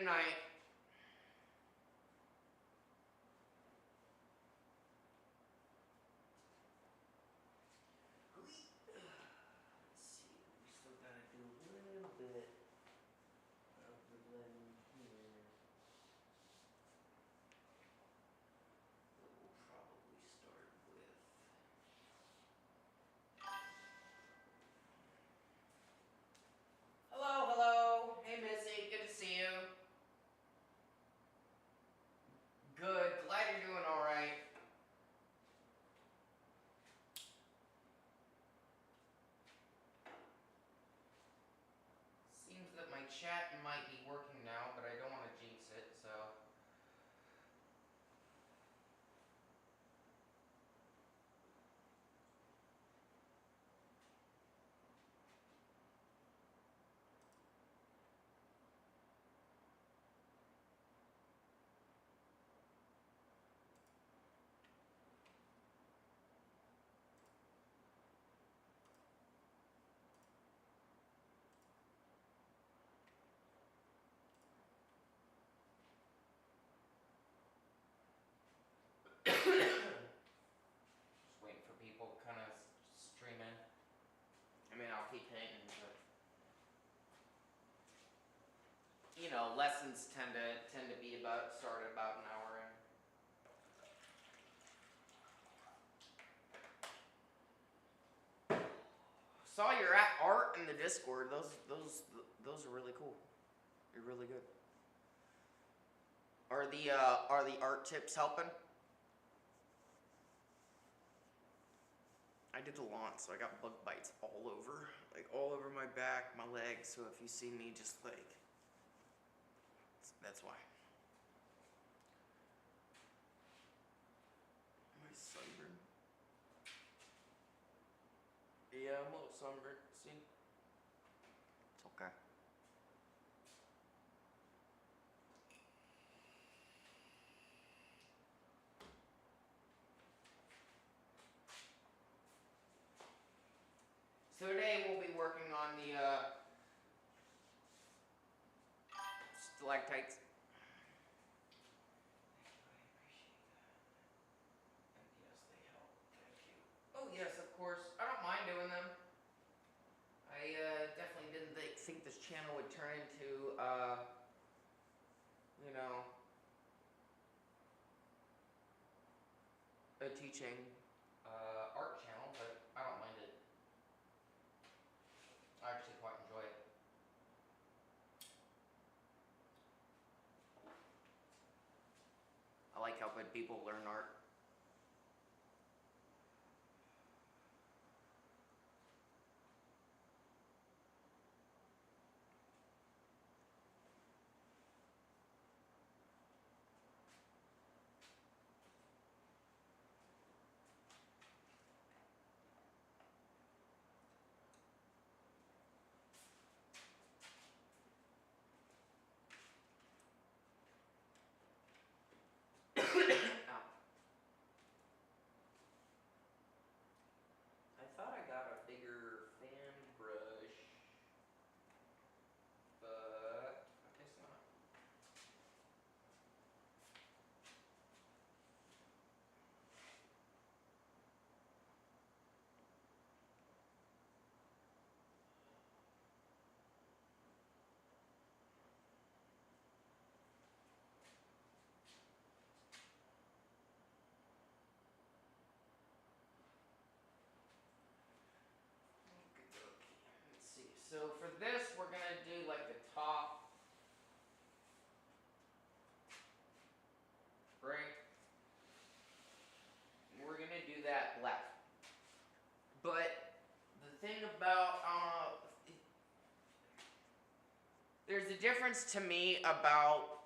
night. Let's see, we still gotta do a little bit of the blending here. We'll probably start with hello. Hey Missy, good to see you. Good, glad you're doing alright. Seems that my chat might be working now, but I don't want to jinx it, so. Just waiting for people to kind of stream in. I mean, I'll keep painting, but you know, lessons tend to be start about an hour in. Saw your art in the Discord. Those are really cool. You're really good. Are the art tips helping? I did the lawn, so I got bug bites all over my back, my legs. So if you see me, just like, that's why. My sunburn. Yeah, I'm a little sunburned. See? It's okay. So today we'll be working on the stalactites. Yes, they help. Thank you. Oh yes, of course. I don't mind doing them. I definitely didn't think this channel would turn into, you know, a teaching art channel, but I don't mind it. I actually quite enjoy it. I like helping people learn art. I thought I got a bigger fan brush, but I guess not. Let's see. So for this, we're gonna do like the top, right? We're gonna do that black. But the thing about there's a difference to me about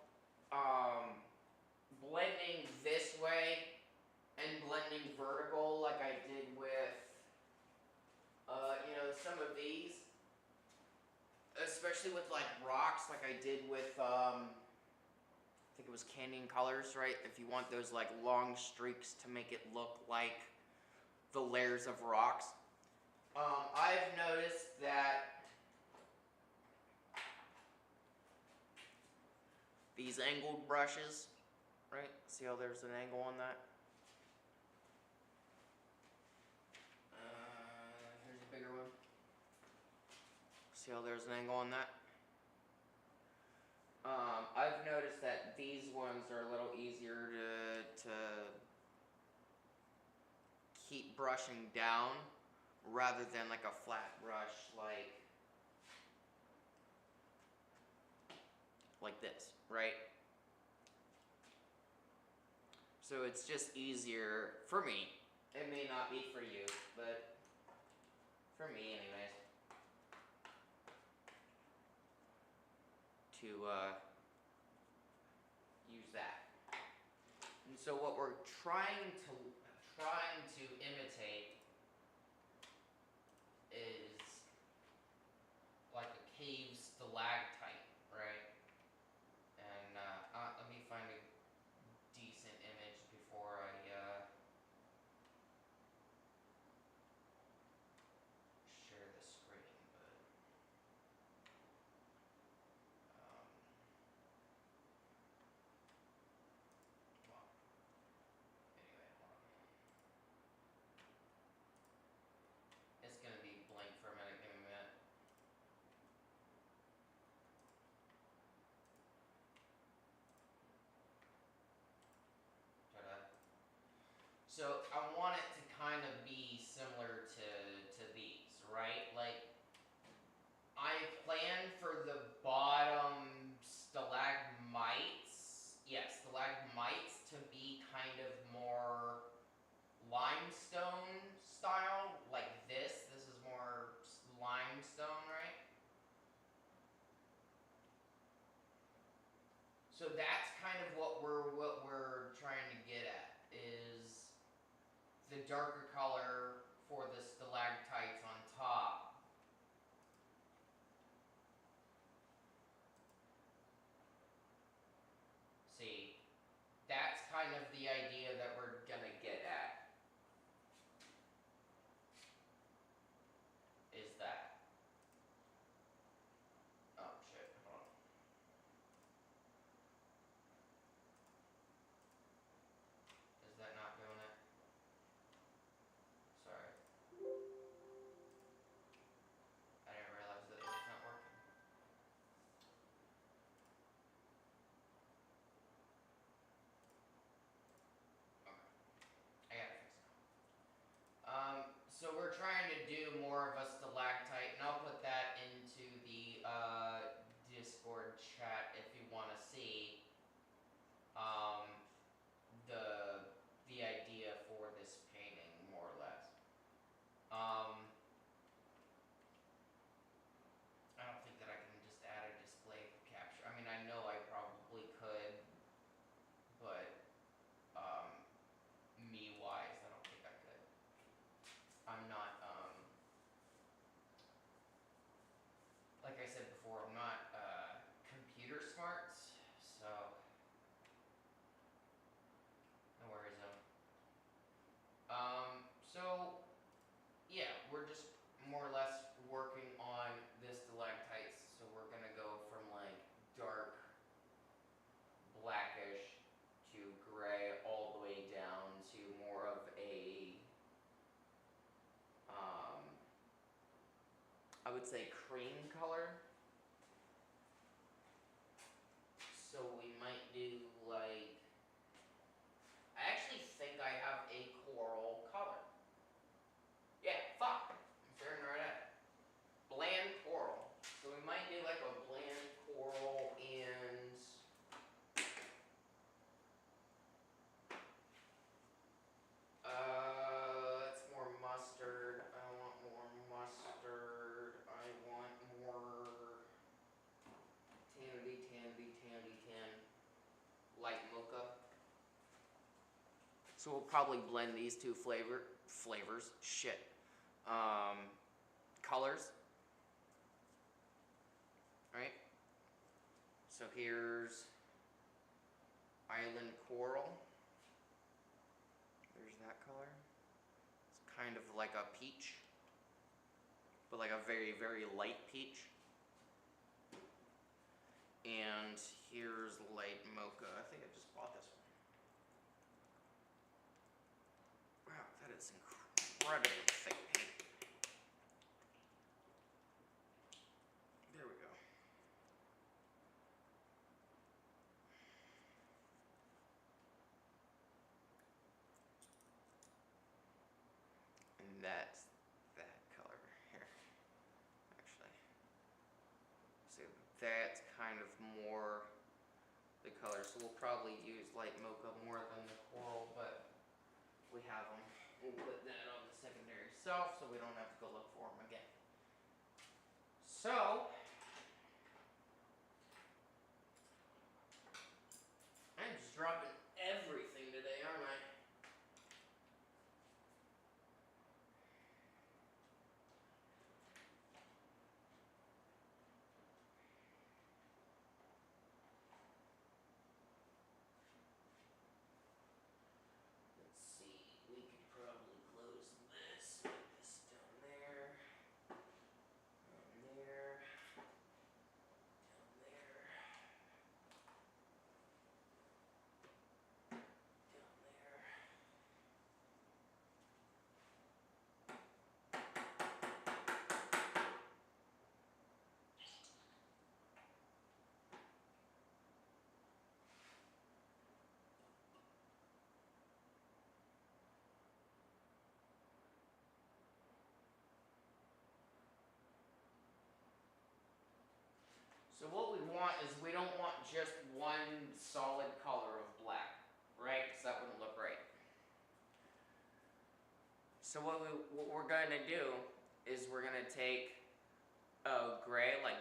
blending this way and blending vertical like I did with you know, some of these, especially with like rocks, like I did with I think it was Canyon Colors, right? If you want those like long streaks to make it look like the layers of rocks. I've noticed that these angled brushes, right? See how there's an angle on that? Here's a bigger one. See how there's an angle on that? I've noticed that these ones are a little easier to keep brushing down rather than like a flat brush like this, right? So it's just easier for me. It may not be for you, but for me anyways, to use that. And so what we're trying to imitate is like a cave stalactite, right? And let me find a decent image before I share the screen, but well, anyway, hold on. It's gonna be blank for a minute. Give me a minute. Ta-da. So I want it to kind of be similar to these, right? Like I plan for the bottom stalagmites, yes, stalagmites to be kind of more limestone style, like this. This is more limestone, right? So that's kind of what we're trying to get at, is the darker color for the stalactites on top. See, that's kind of the idea that we're gonna get at. Is that? Oh shit, hold on. Is that not doing it? Sorry. I didn't realize that it was not working. Okay. I gotta fix it. So we're trying to do more of a stalactite, and I'll put that into the Discord chat if you want to see the idea for this painting, more or less. I don't think that I can just add a display capture. I mean, I know I probably could, but me wise, I don't think I could. I'm not like I said before, I'm not computer smart, so no worries though. So yeah, we're just more or less working on this stalactites. So we're gonna go from like dark blackish to gray all the way down to more of a I would say cream color. So we might do like, I actually think I have a coral color. Yeah, fuck, I'm staring right at it. Bland coral. So we might do like a bland coral and it's more mustard. I want more mustard. I want more tan, light mocha. So we'll probably blend these two flavors. Shit. Colors. Right? So here's Island Coral. There's that color. It's kind of like a peach, but like a very, very light peach. And here's like this incredibly thick paint. There we go. And that's that color here, actually. So that's kind of more the color. So we'll probably use light mocha more than the coral, but we have them. We'll put that on the secondary shelf so we don't have to go look for them again. So, I'm just dropping everything today, aren't I? Let's see, we could probably close this, put this down there, down there, down there, down there. So what we want is we don't want just one solid color of black, right? Because that wouldn't look right. So what we're going to do is we're going to take a gray, like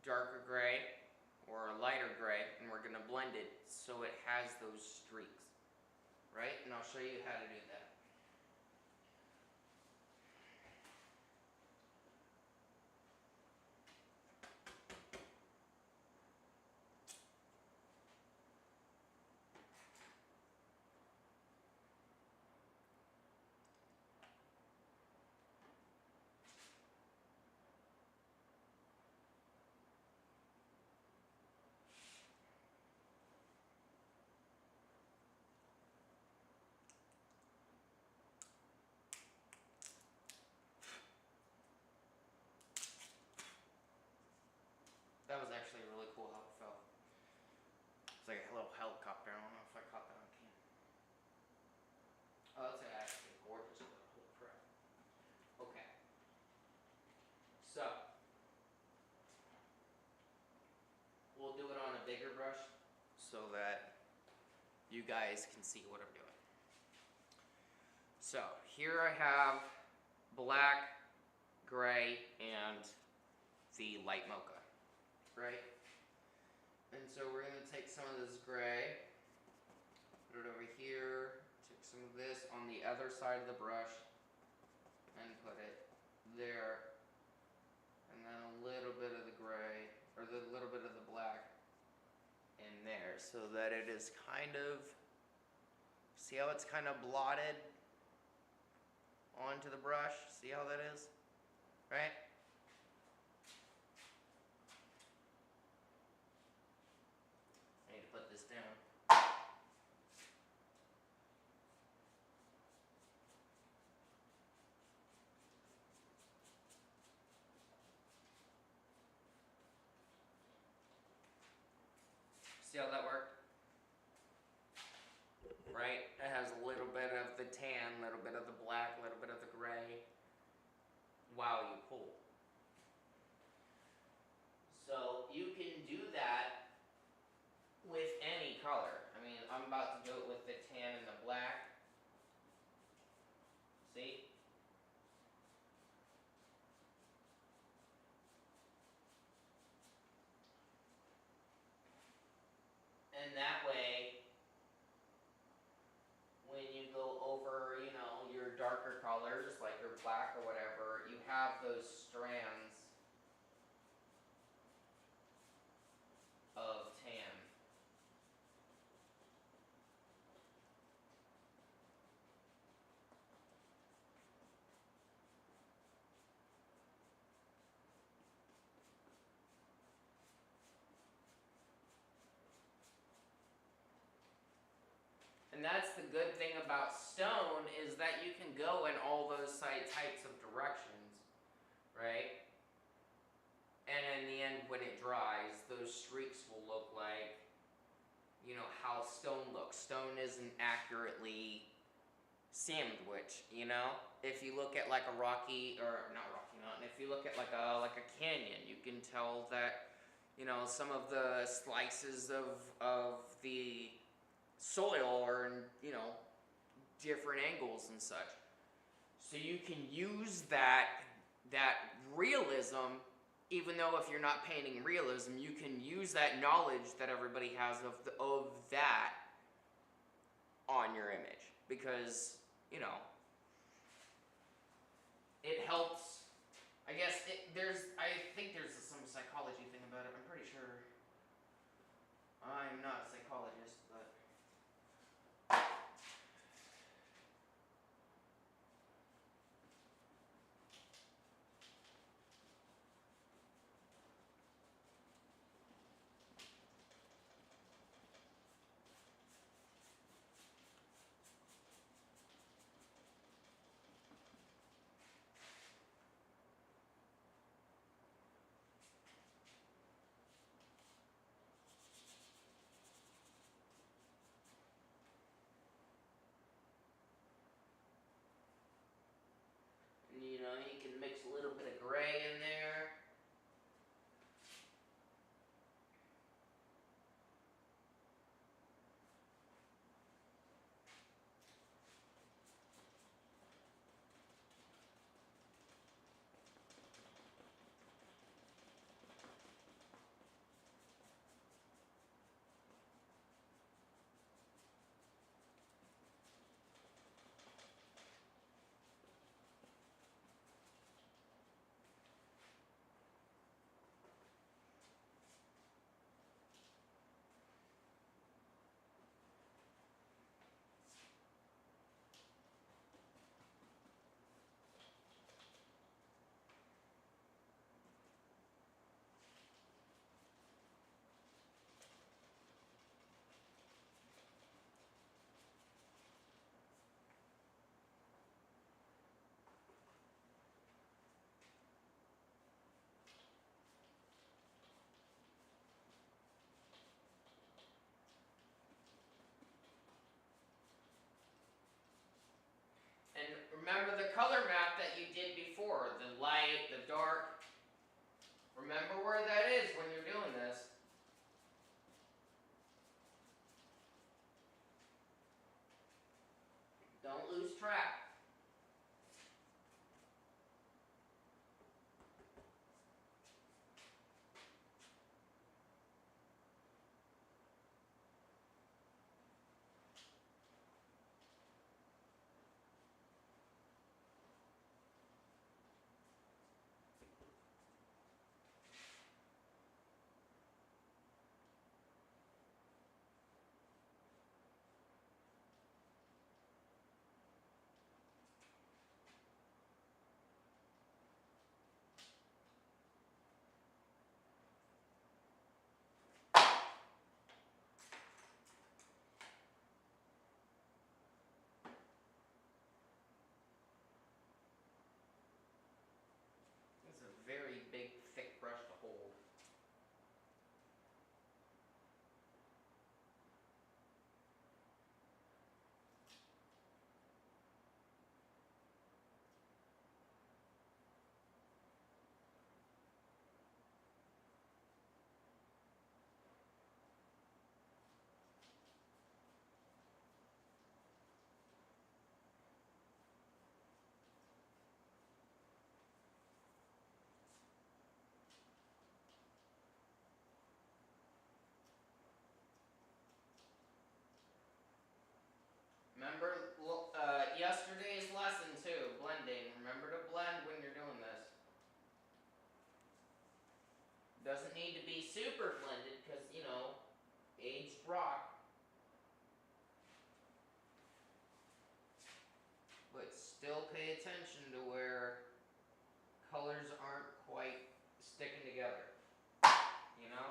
darker gray or a lighter gray, and we're going to blend it so it has those streaks, right? And I'll show you how to do that. That was actually really cool how it felt. It's like a little helicopter. I don't know if I caught that on camera. Oh, that's actually gorgeous. Holy crap. Okay. So, we'll do it on a bigger brush so that you guys can see what I'm doing. So, here I have black, gray, and the light mocha, right? And so we're going to take some of this gray, put it over here, take some of this on the other side of the brush, and put it there, and then a little bit of the gray, or the little bit of the black in there, so that it is kind of, see how it's kind of blotted onto the brush? See how that is? Right? I need to put this down. See how that worked? Right? It has a little bit of the tan, a little bit of the black, a little bit of the gray. Wow, you pull. So you can do that with any color. I mean, I'm about to do it with the tan and the black. See? And that way, when you go over, you know, your darker colors, like your black or whatever, you have those strands of tan. And that's the good thing about stone is that you can go in all those types of directions, right? And in the end, when it dries, those streaks will look like, you know, how stone looks. Stone isn't accurately sandwiched, you know? If you look at like a rocky, or not Rocky Mountain, if you look at like a canyon, you can tell that, you know, some of the slices of the soil are in, you know, different angles and such. So you can use that realism, even though if you're not painting realism, you can use that knowledge that everybody has of that on your image, because, you know, it helps. I guess I think there's some psychology thing about it. I'm pretty sure. I'm not a psychologist, but you know, you can mix a little bit of gray in there. And remember the color map that you did before, the light, the dark. Remember where that is when you're doing this. Don't lose track. This is a very big, thick brush to hold. Remember yesterday's lesson too, blending. Remember to blend when you're doing this. Doesn't need to be super blended because, you know, aged rock. But still pay attention to where colors aren't quite sticking together, you know?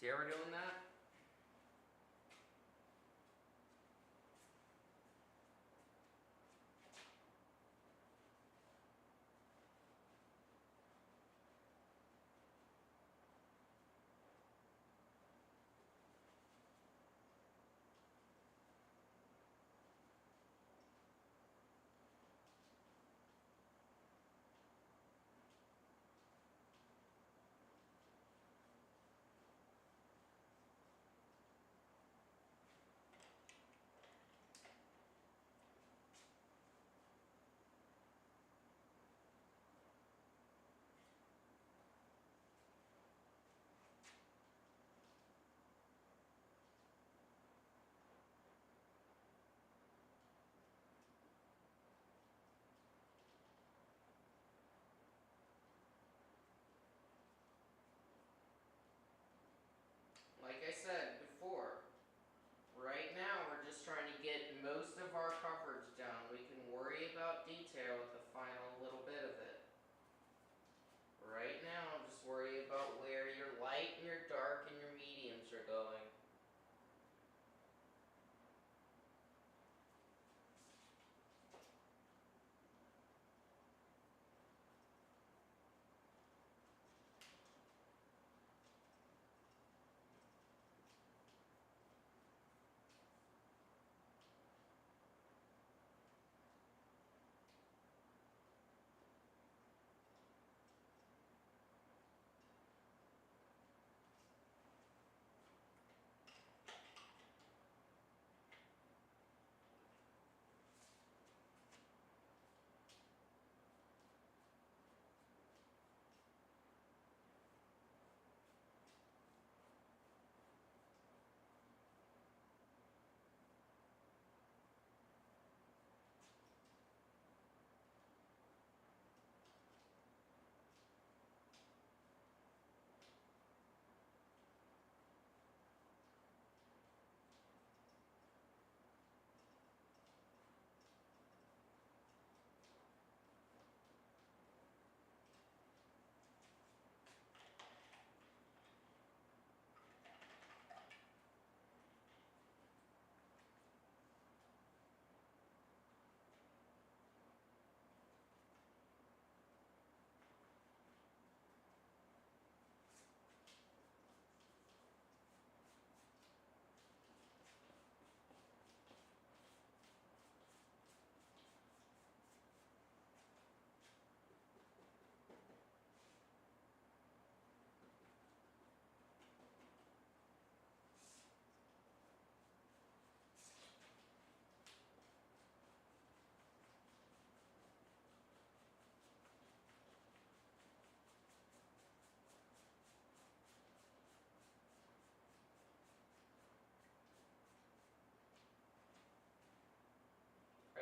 See how we're doing that? Like I said before, right now we're just trying to get most of our coverage done. We can worry about detail at the final little bit of it. Right now, just worry about where your light and your dark and your mediums are going.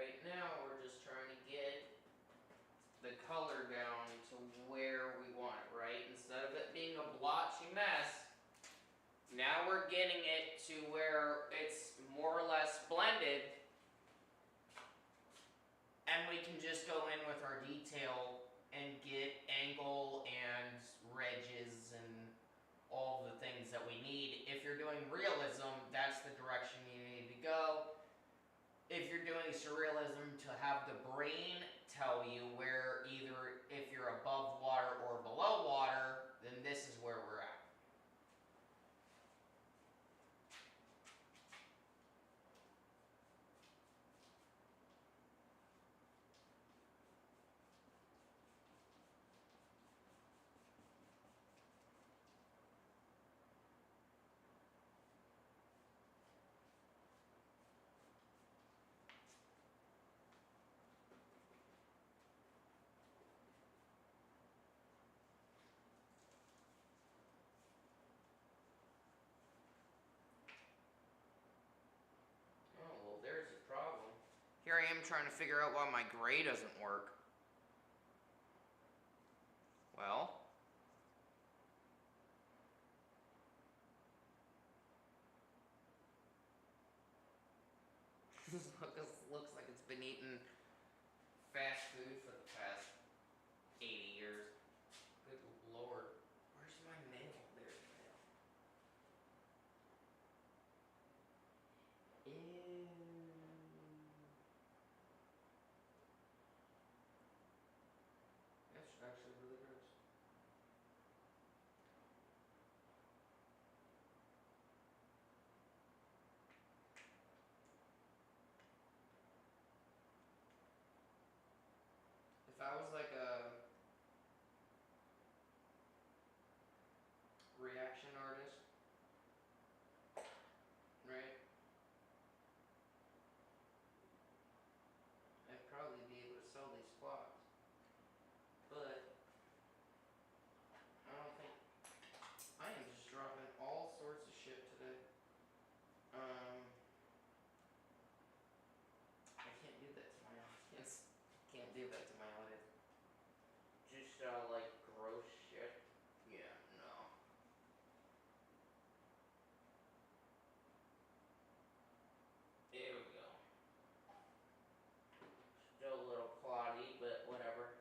Right now, we're just trying to get the color down to where we want it, right? Instead of it being a blotchy mess, now we're getting it to where it's more or less blended, and we can just go in with our detail and get angle and ridges and all the things that we need. If you're doing realism, that's the direction you need to go. If you're doing surrealism, to have the brain tell you where either if you're above water or below water, then this is where we're at. Oh, well, there's a problem. Here I am trying to figure out why my gray doesn't work. Well, this looks like it's been eating fast food for the past 80 years. Good lord. Where's my nail? There's the nail. give that to my lathe. Just like gross shit. Yeah, no. There we go. Still a little cloddy, but whatever.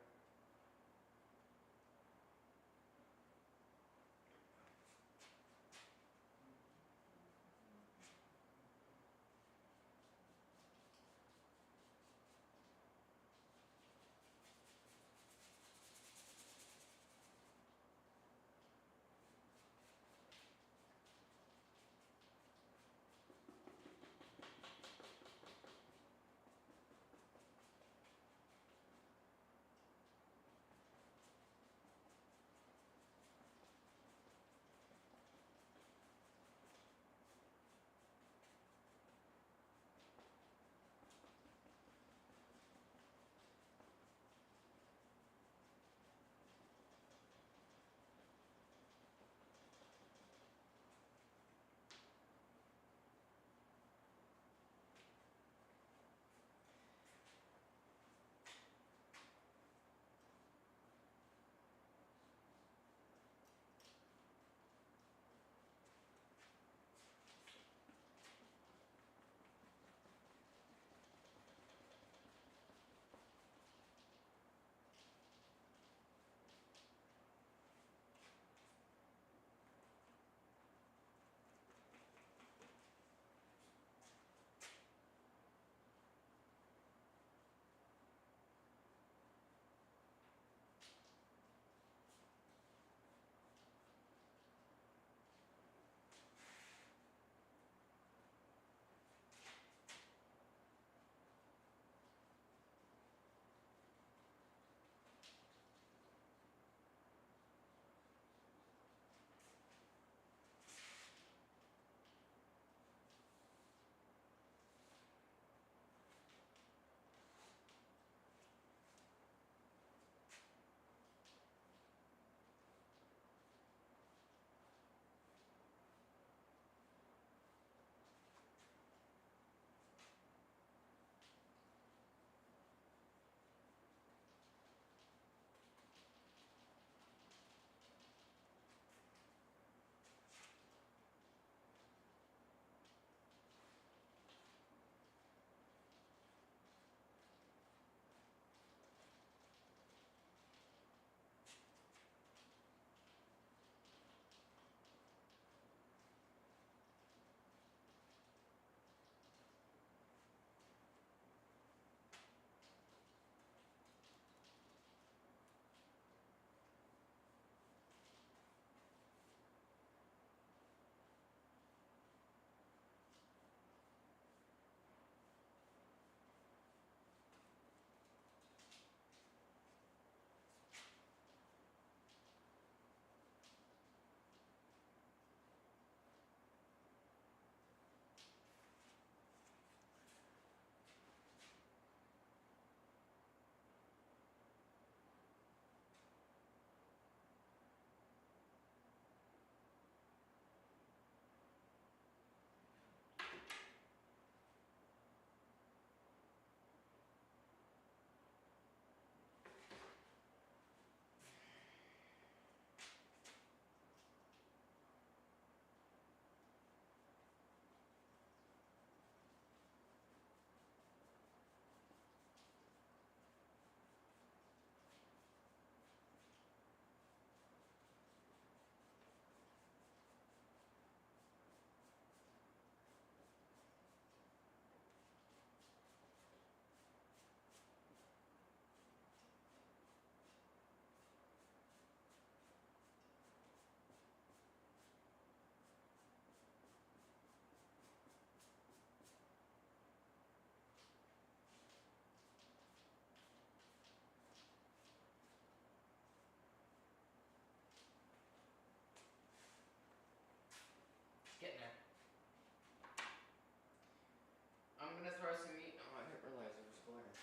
Getting there. I'm gonna throw some meat. Oh, I didn't realize it was glare.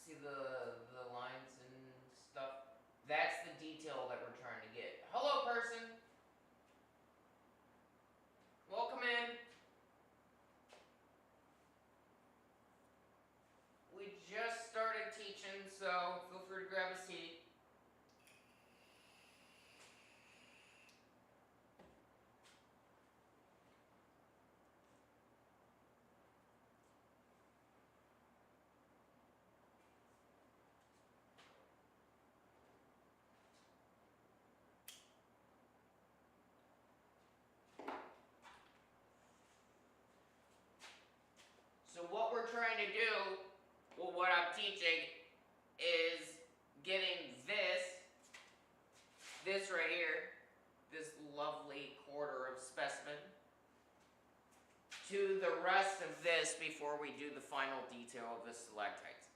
See the lines and stuff? That's the detail that we're so feel free to grab a seat. So what we're trying to do, well, what I'm teaching is getting this right here, this lovely quarter of specimen, to the rest of this before we do the final detail of the stalactites.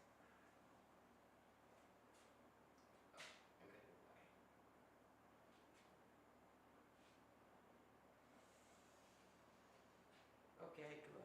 Okay, goodbye.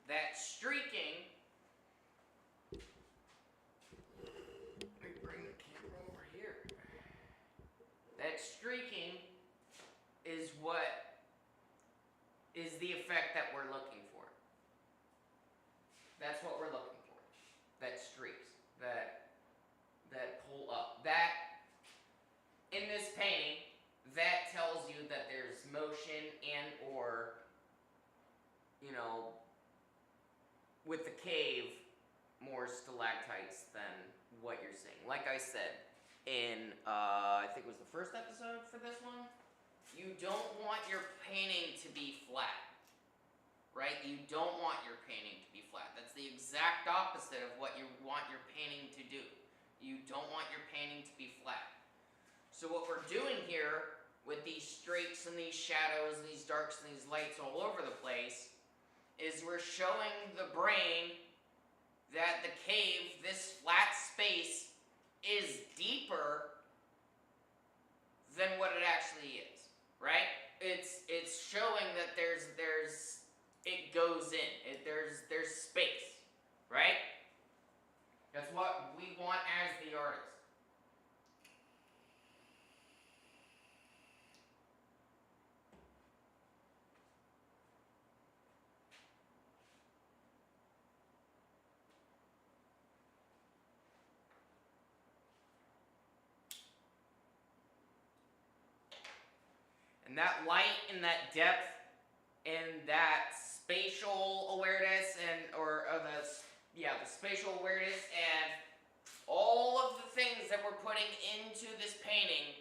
that streaking, let me bring the camera over here. That streaking is what is the effect that we're looking for. That's what we're looking for. That streaks, that pull up. That, in this painting, that tells you that there's motion and or, you know, with the cave, more stalactites than what you're seeing. Like I said, in, I think it was the first episode for this one, you don't want your painting to be flat, right? You don't want your painting to be flat. That's the exact opposite of what you want your painting to do. You don't want your painting to be flat. So what we're doing here with these streaks and these shadows and these darks and these lights all over the place is we're showing the brain that the cave, this flat space, is deeper than what it actually is, right? It's showing that there's it goes in. There's space, right? That's what we want as the artist. And that light and that depth and that spatial awareness the spatial awareness and all of the things that we're putting into this painting,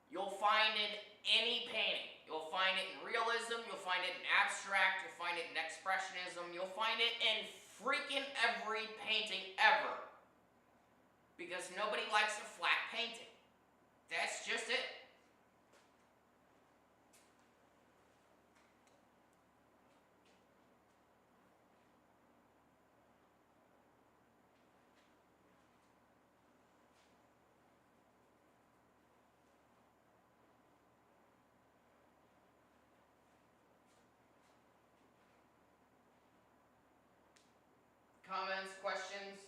you'll find in any painting. You'll find it in realism, you'll find it in abstract, you'll find it in expressionism, you'll find it in freaking every painting ever. Because nobody likes a flat painting. That's just it. Comments, questions?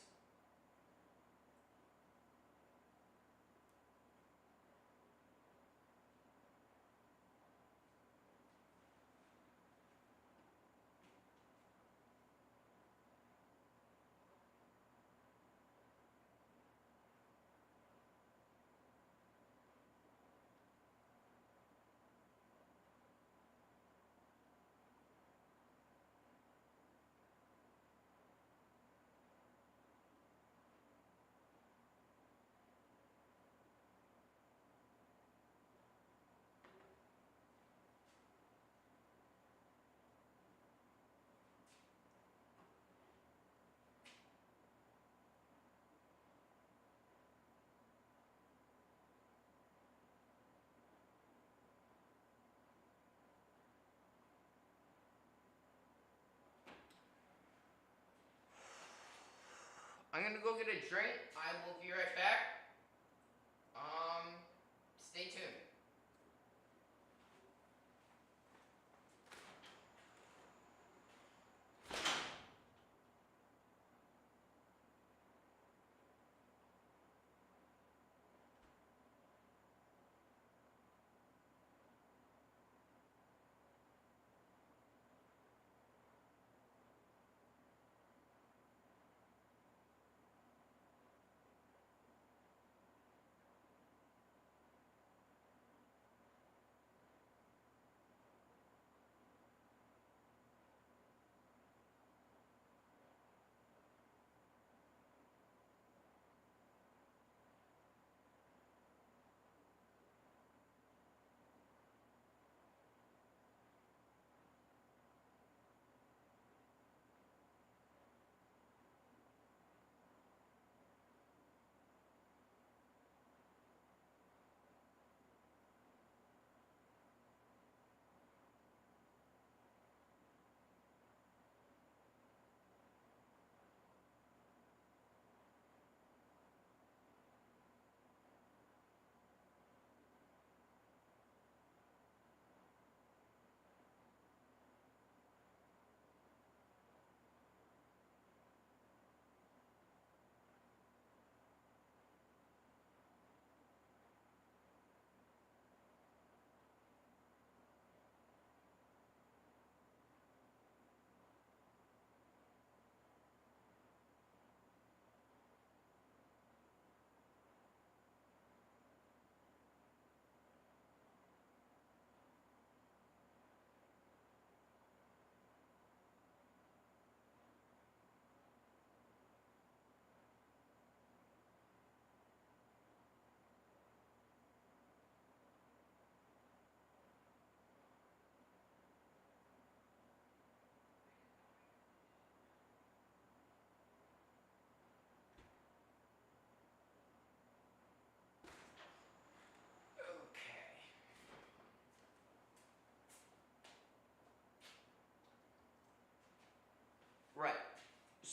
I'm gonna go get a drink. I will be right back. Stay tuned.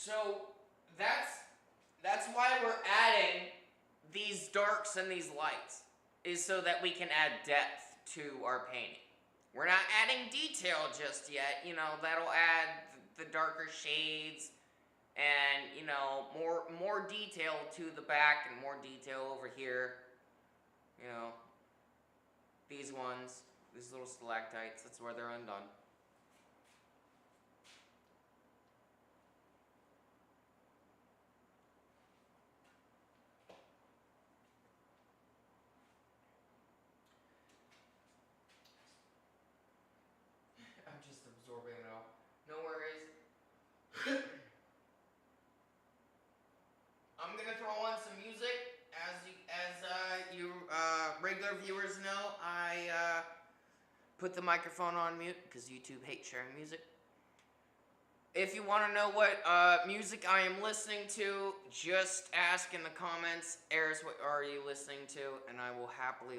So that's why we're adding these darks and these lights, is so that we can add depth to our painting. We're not adding detail just yet, that'll add the darker shades and, more detail to the back and more detail over here. These ones, these little stalactites, that's where they're undone. I'm just absorbing it all. No worries. I'm gonna throw on some music. As you regular viewers know, I put the microphone on mute because YouTube hates sharing music. If you want to know what music I am listening to, just ask in the comments, Eris, what are you listening to? And I will happily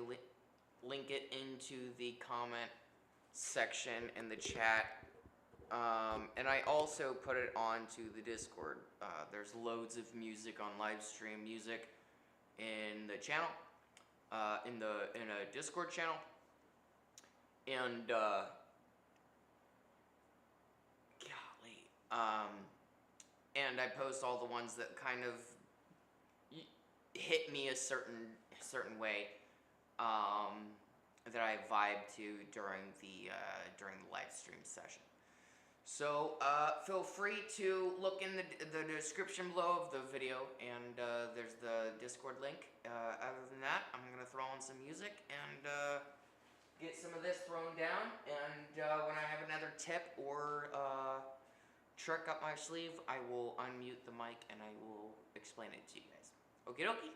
link it into the comment section in the chat. And I also put it onto the Discord. There's loads of music on live stream music in the channel, in a Discord channel, and and I post all the ones that kind of hit me a certain way, that I vibe to during the live stream session. So feel free to look in the description below of the video, and there's the Discord link. Other than that, I'm gonna throw on some music and get some of this thrown down, and when I have another tip or trick up my sleeve, I will unmute the mic and I will explain it to you guys. Okie dokie.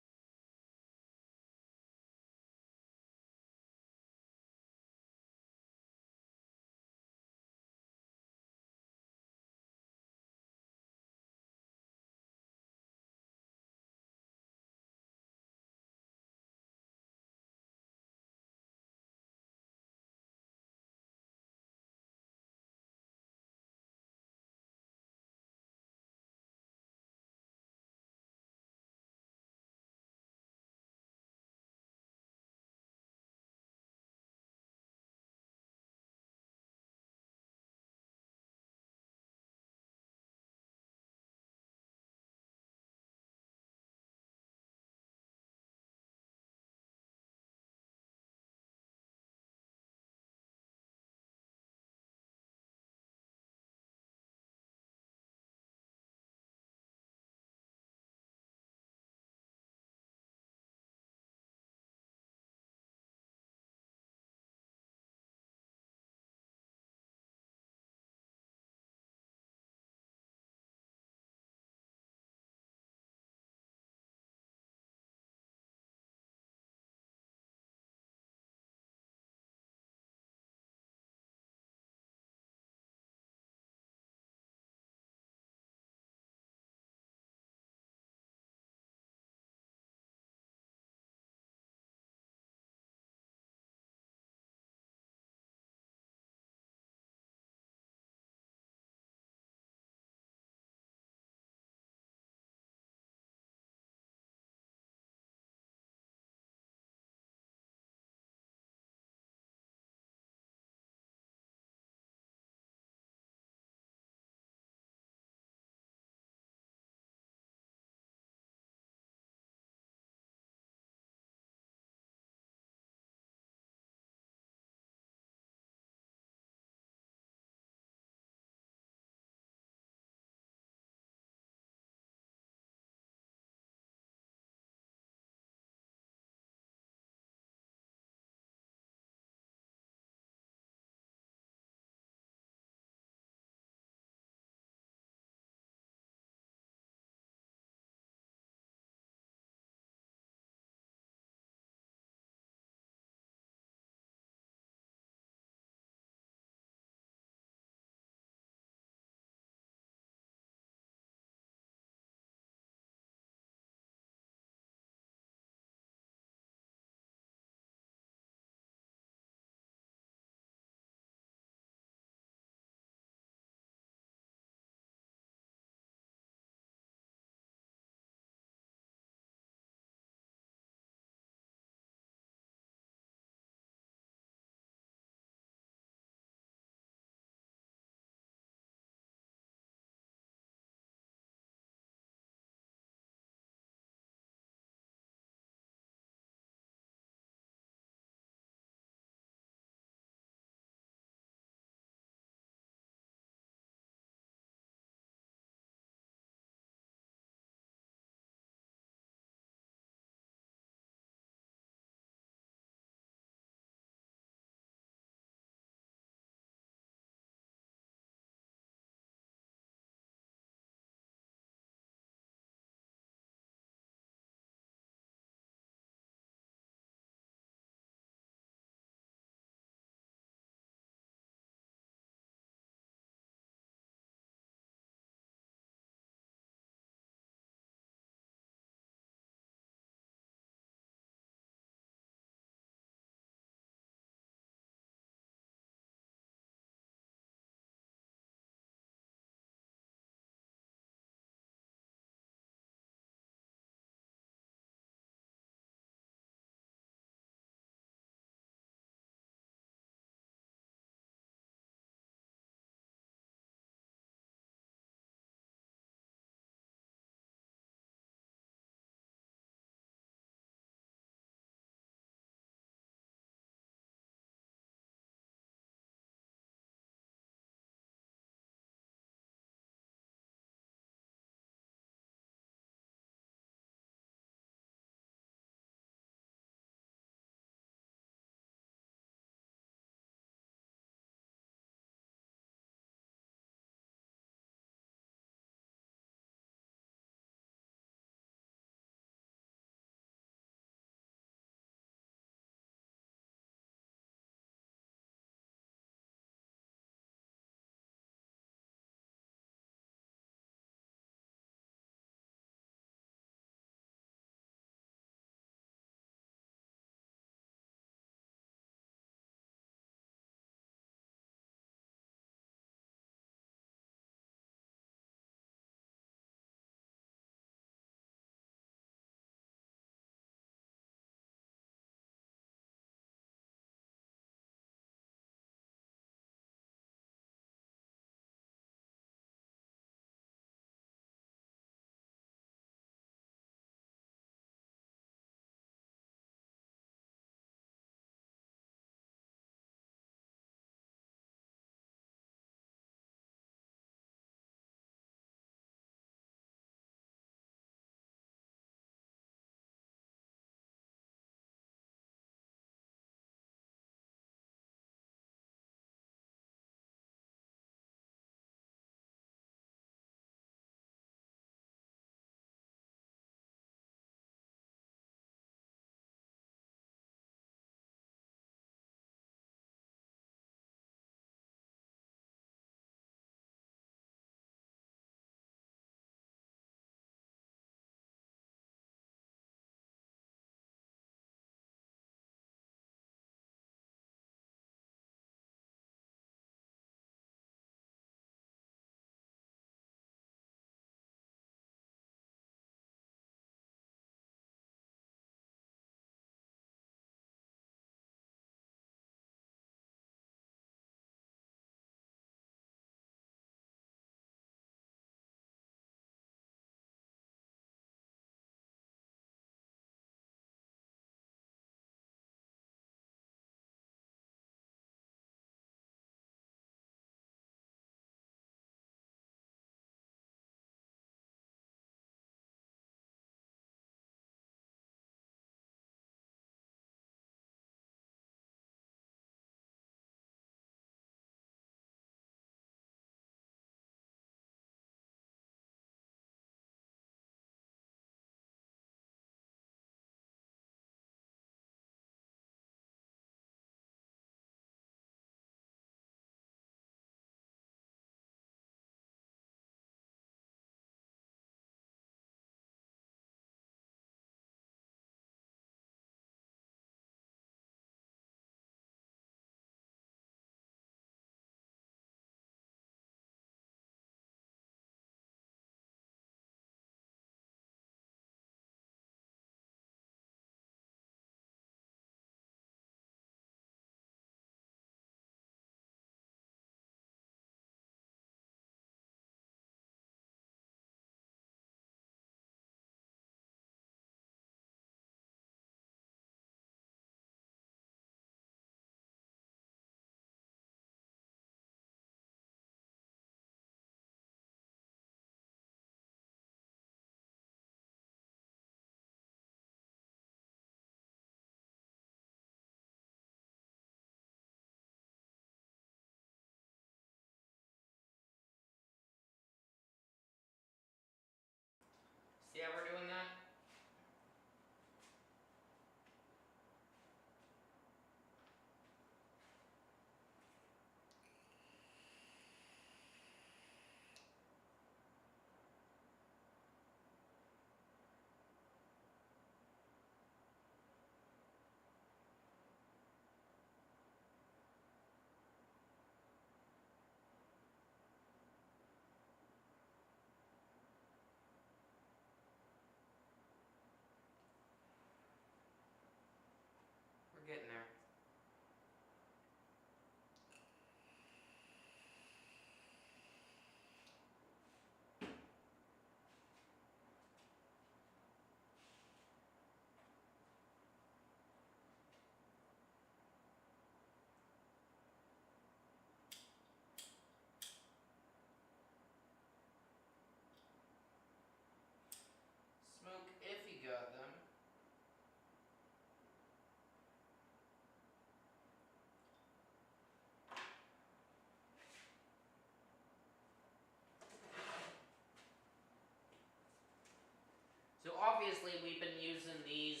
obviously we've been using these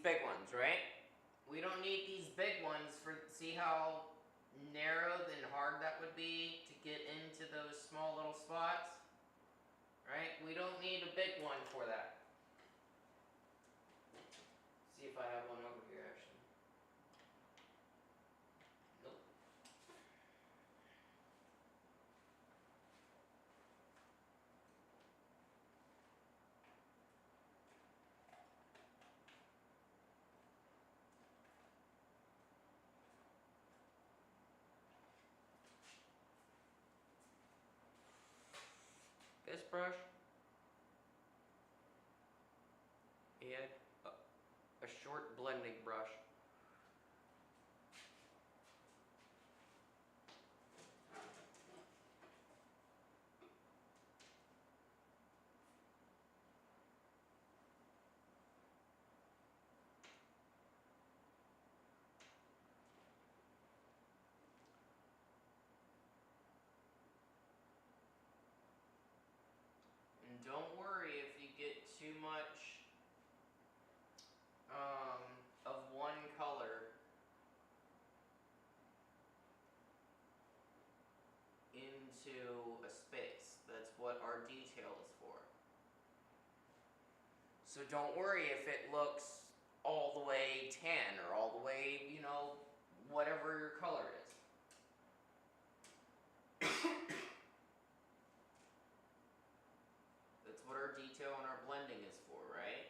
big ones, right? We don't need these big ones for, see how narrowed and hard that would be to get into those small little spots? Right? We don't need a big one for that. See if I have one over here actually. Nope. This brush, and a short blending brush. And don't worry if you get too much of one color into a space. That's what our detail is for. So don't worry if it looks all the way tan or all the way, you know, whatever your color is. That's what our detail and our blending is for, right?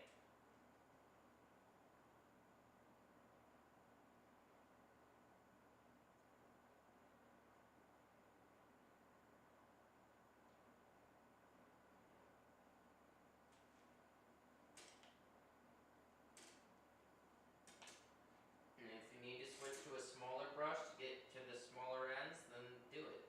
And if you need to switch to a smaller brush to get to the smaller ends, then do it.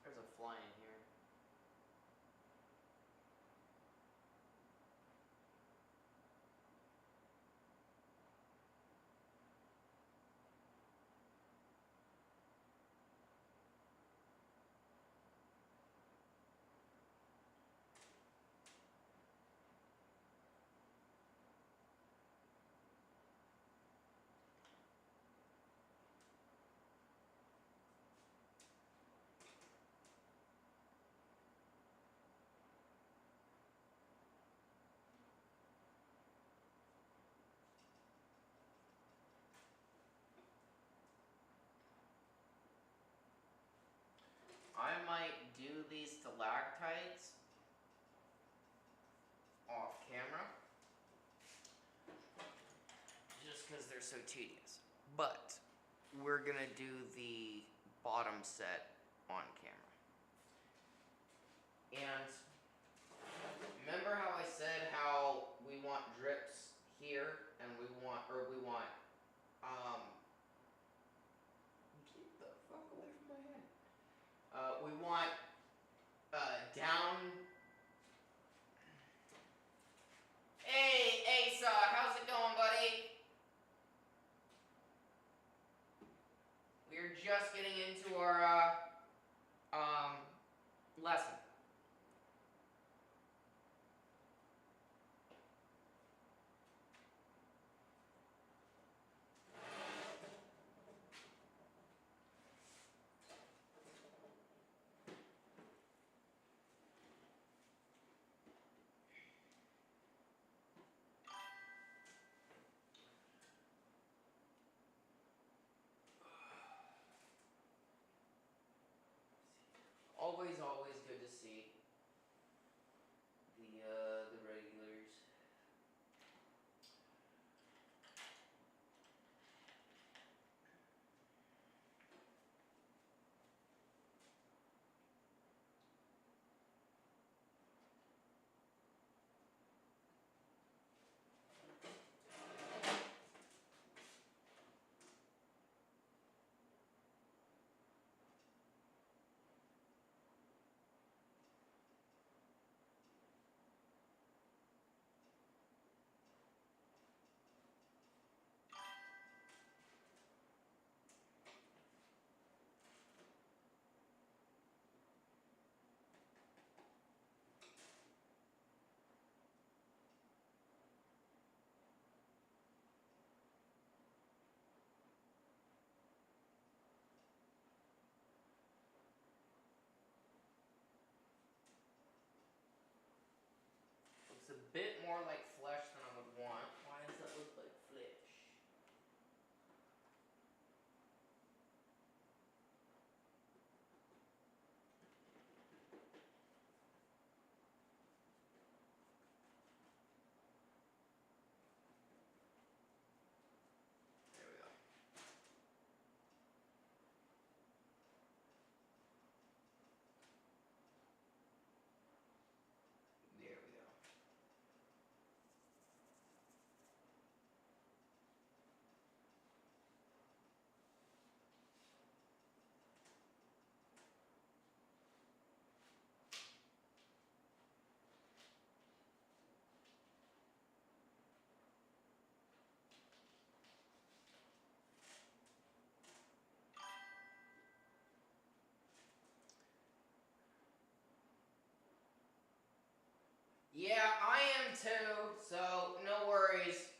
There's a fly in here. I might do these stalactites off camera, just because they're so tedious. But we're gonna do the bottom set on camera. And remember how I said how we want drips here, and we want, get the fuck away from my head. We want down. Hey, Asa, how's it going, buddy? We're just getting into our lesson. too, so no worries.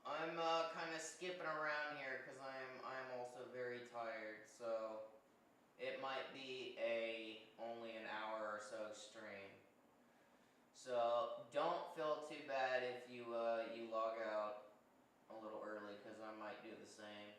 I'm kind of skipping around here because I'm also very tired, so it might be only an hour or so stream. So don't feel too bad if you you log out a little early, because I might do the same.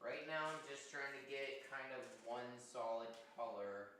Right now I'm just trying to get kind of one solid color.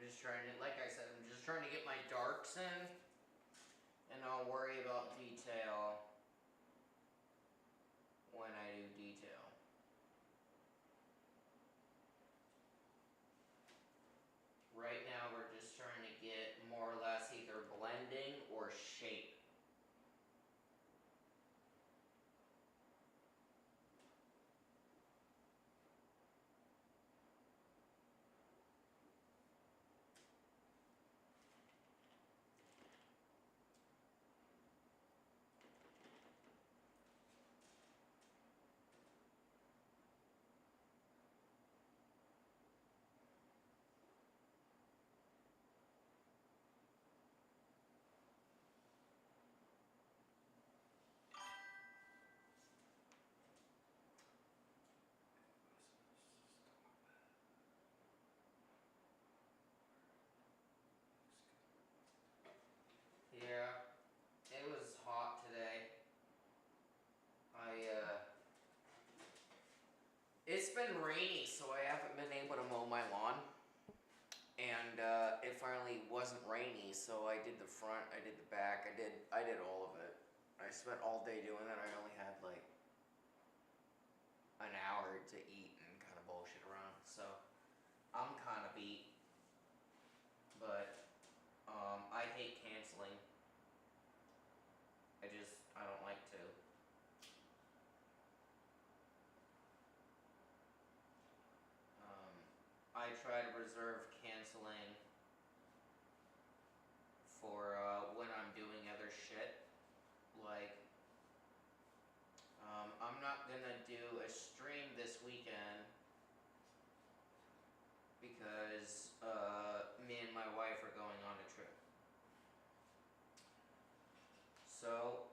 I'm just trying to, like I said, I'm just trying to get my darks in, and I'll worry about detail when I do detail. Right now we're just trying to get more or less either blending or shape. Yeah, it was hot today. It's been rainy, so I haven't been able to mow my lawn. And it finally wasn't rainy, so I did the front, I did the back, I did all of it. I spent all day doing that. I only had like an hour to eat and kind of bullshit around, so I'm kind of beat. But I hate canceling. I don't like to. I try to reserve canceling for when I'm doing other shit. Like, I'm not gonna do a stream this weekend because me and my wife are going on a trip. So,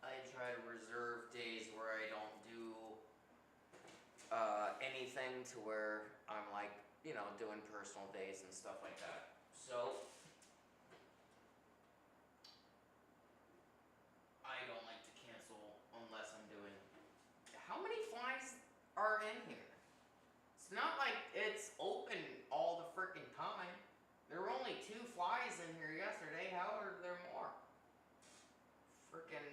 I try to reserve days where I don't do anything to where I'm like, you know, doing personal days and stuff like that. So, I don't like to cancel unless I'm doing. How many flies are in here? It's not like it's open all the freaking time. There were only 2 flies in here yesterday. How are there more? Freaking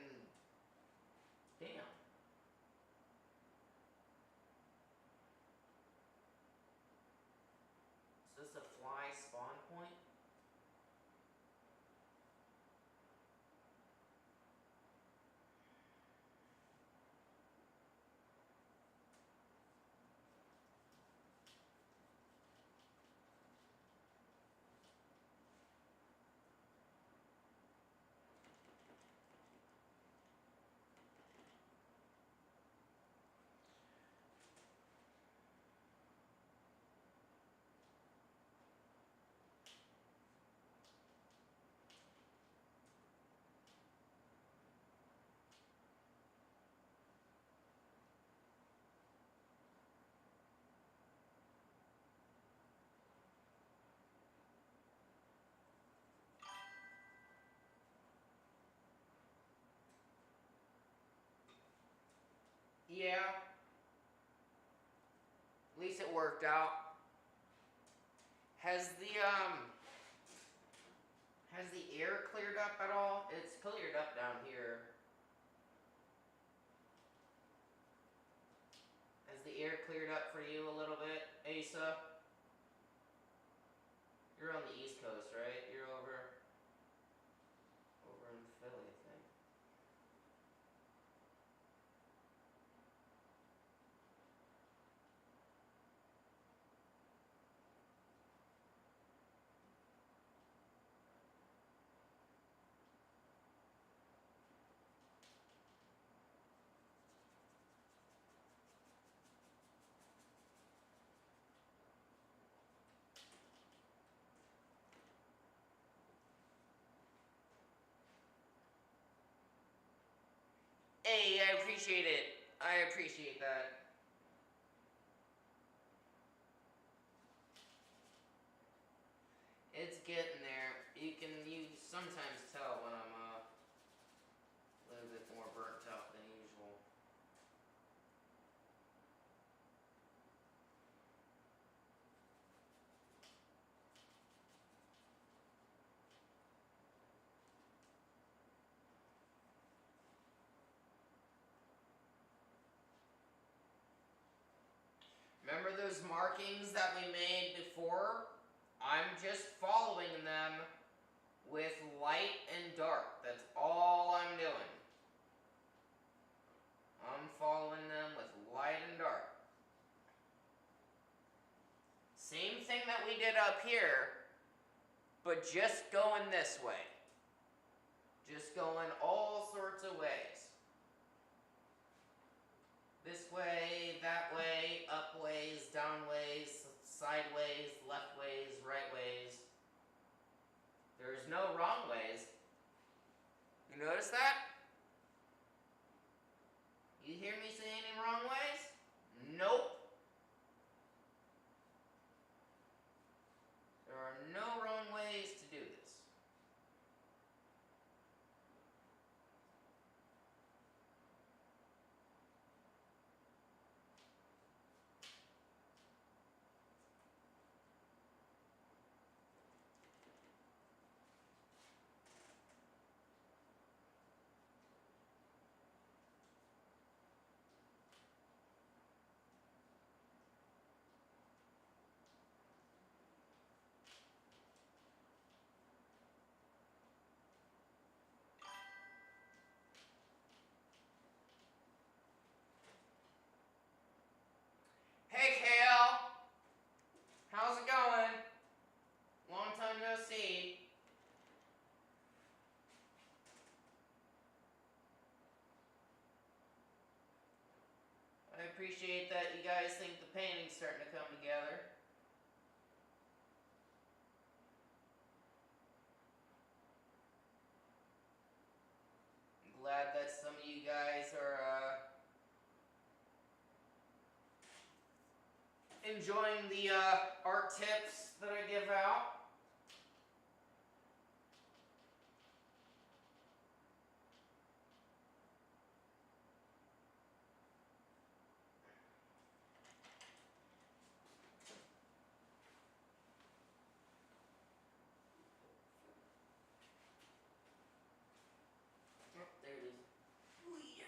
Yeah, at least it worked out. Has the air cleared up at all? It's cleared up down here. Has the air cleared up for you a little bit, Asa? You're on the East Coast, right? You're over in Philly, I think. Hey, I appreciate it. I appreciate that. It's getting there. You sometimes tell when I'm a little bit more burnt out than usual. Remember those markings that we made before? I'm just following them with light and dark. That's all I'm doing. I'm following them with light and dark. Same thing that we did up here, but just going this way. Just going all sorts of ways. This way, that way, up ways, down ways, sideways, left ways, right ways. There's no wrong ways. You notice that? You hear me say any wrong ways? Nope. There are no wrong ways to do this. Hey, Kale. How's it going? Long time no see. I appreciate that you guys think the painting's starting to come together. I'm glad that some of you guys are enjoying the art tips that I give out. Oh, there it is. Ooh-yah.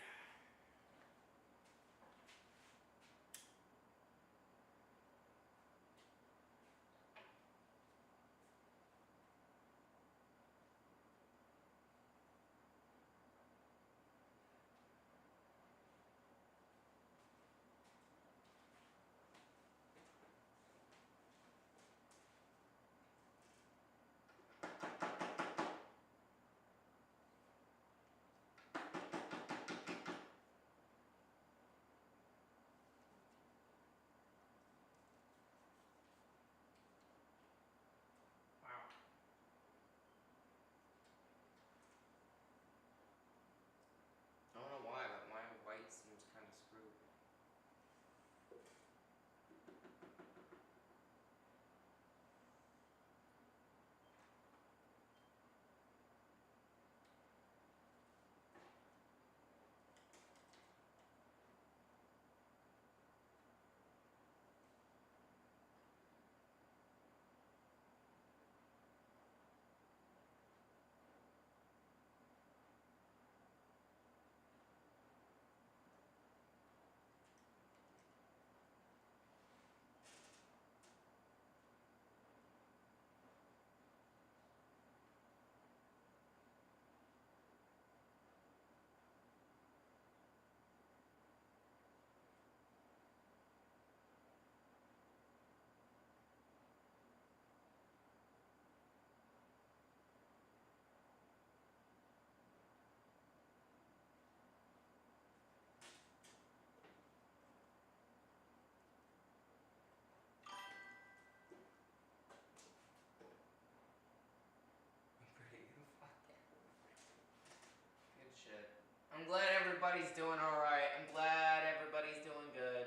everybody's doing alright. I'm glad everybody's doing good.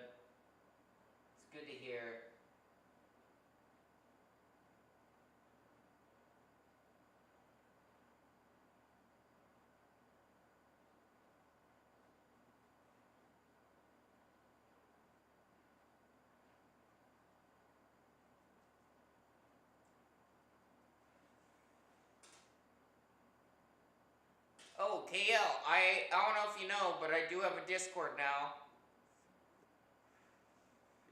It's good to hear. Oh, KL, I don't know if you know, but I do have a Discord now.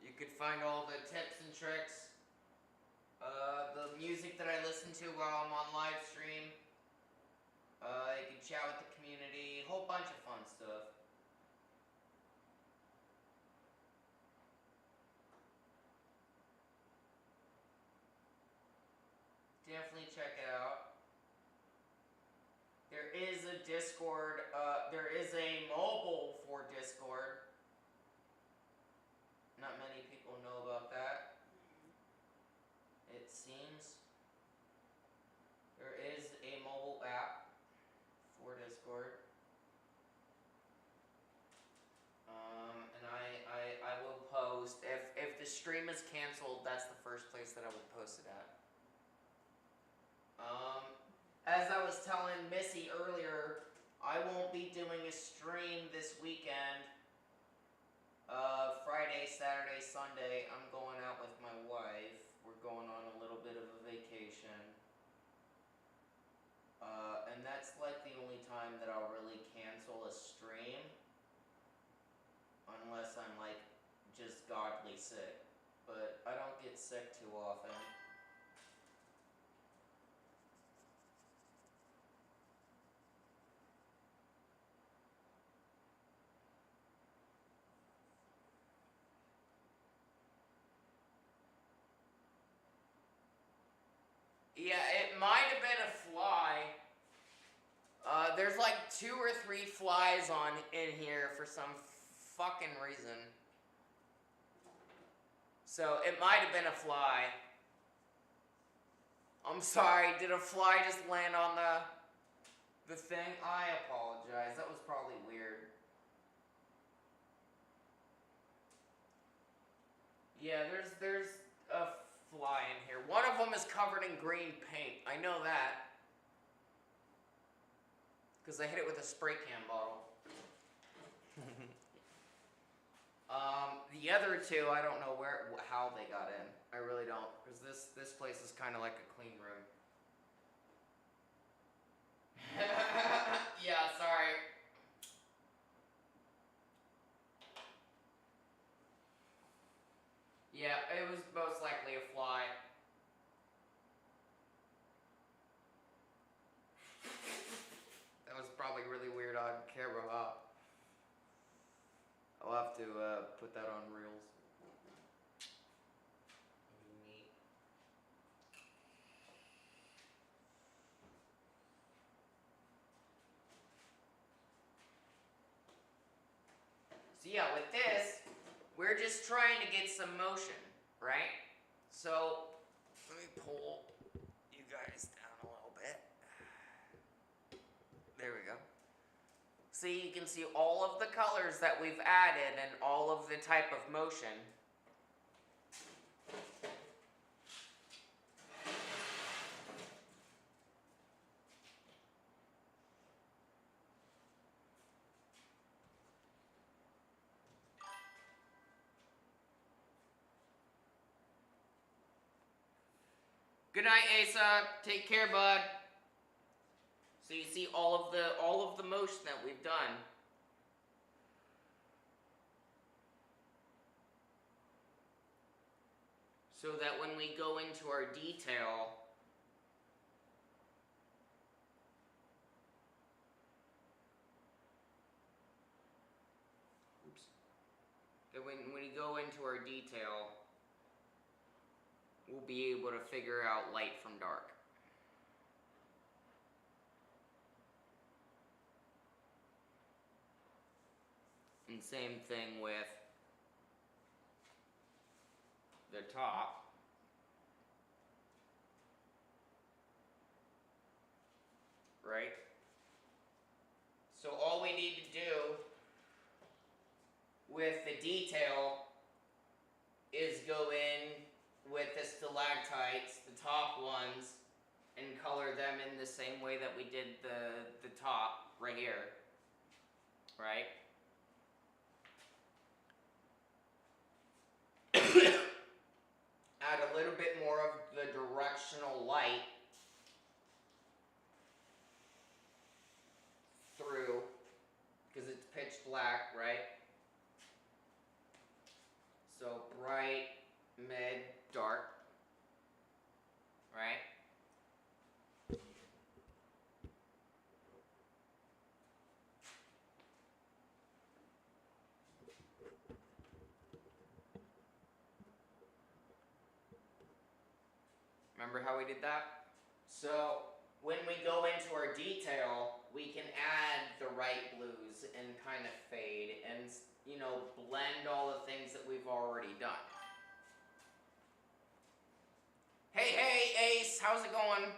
You could find all the tips and tricks, the music that I listen to while I'm on live stream. You can chat with the community, a whole bunch of fun stuff. Definitely check it out. There is a Discord, there is a mobile for Discord. Not many people know about that. It seems. There is a mobile app for Discord. And I will post, if the stream is canceled, that's the first place that I would post it at. As I was telling Missy earlier, I won't be doing a stream this weekend. Friday, Saturday, Sunday, I'm going out with my wife. We're going on a little bit of a vacation. And that's like the only time that I'll really cancel a stream. Unless I'm like just godly sick. But I don't get sick too often. Yeah, it might have been a fly. There's like 2 or 3 flies on in here for some fucking reason. So it might have been a fly. I'm sorry, did a fly just land on the thing? I apologize, that was probably weird. Yeah, there's a fly in here. One of them is covered in green paint. I know that. Because I hit it with a spray can bottle. The other 2, I don't know how they got in. I really don't. Because this place is kind of like a clean room. Yeah, sorry. Yeah, it was most likely a fly. That was probably really weird on camera, huh? I'll have to put that on Reels. Neat. So yeah, with this, we're just trying to get some motion, right? So, let me pull you guys down a little bit. There we go. See, you can see all of the colors that we've added and all of the type of motion. Good night, Asa. Take care, bud. So you see all of the motion that we've done. So that when we go into our detail, that when we go into our detail, we'll be able to figure out light from dark. And same thing with the top. Right? So all we need to do with the detail is go in with the stalactites, the top ones, and color them in the same way that we did the top right here, right? Add a little bit more of the directional light through, because it's pitch black, right? So bright, mid, dark, right? Remember how we did that? So when we go into our detail, we can add the right blues and kind of fade and, you know, blend all the things that we've already done. Hey, Ace, how's it going?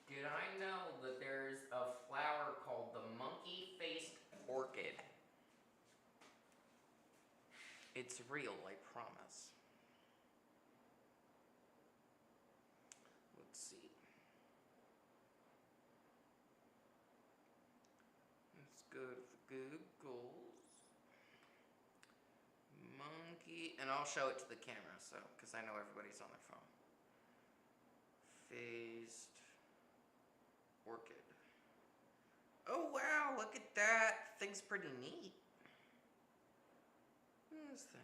Did I know that there's a flower called the monkey-faced orchid? It's real, I promise. Let's see. Let's go to Google's monkey, and I'll show it to the camera, so because I know everybody's on their phone. Faced orchid. Oh wow, look at that. Thing's pretty neat. Look at this thing.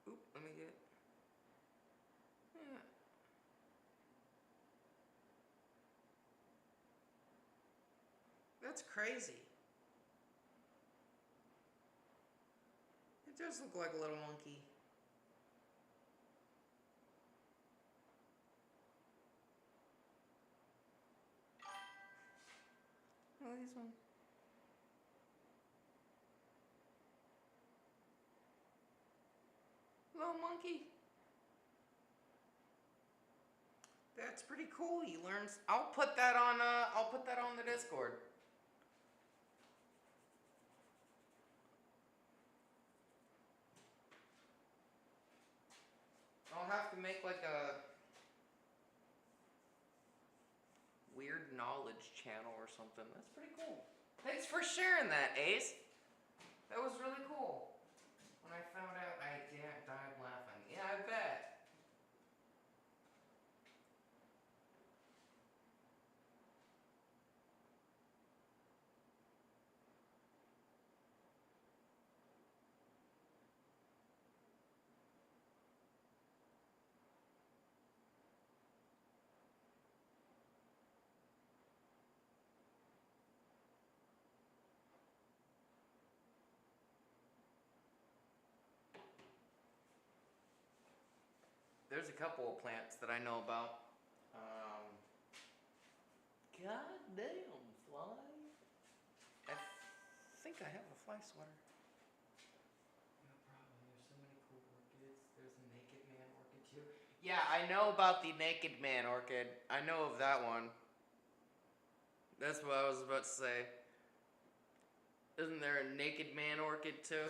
Oop, let me get. Yeah. That's crazy. It does look like a little monkey. Oh, this one. Little monkey. That's pretty cool. He learns. I'll put that on the Discord. I'll have to make like a weird knowledge channel or something. That's pretty cool. Thanks for sharing that, Ace. That was really cool. When I found out, I died laughing. Yeah, I bet. There's a couple of plants that I know about. God damn, fly. I think I have a fly sweater. No problem. There's so many cool orchids. There's a naked man orchid too. Yeah, I know about the naked man orchid. I know of that one. That's what I was about to say. Isn't there a naked man orchid too?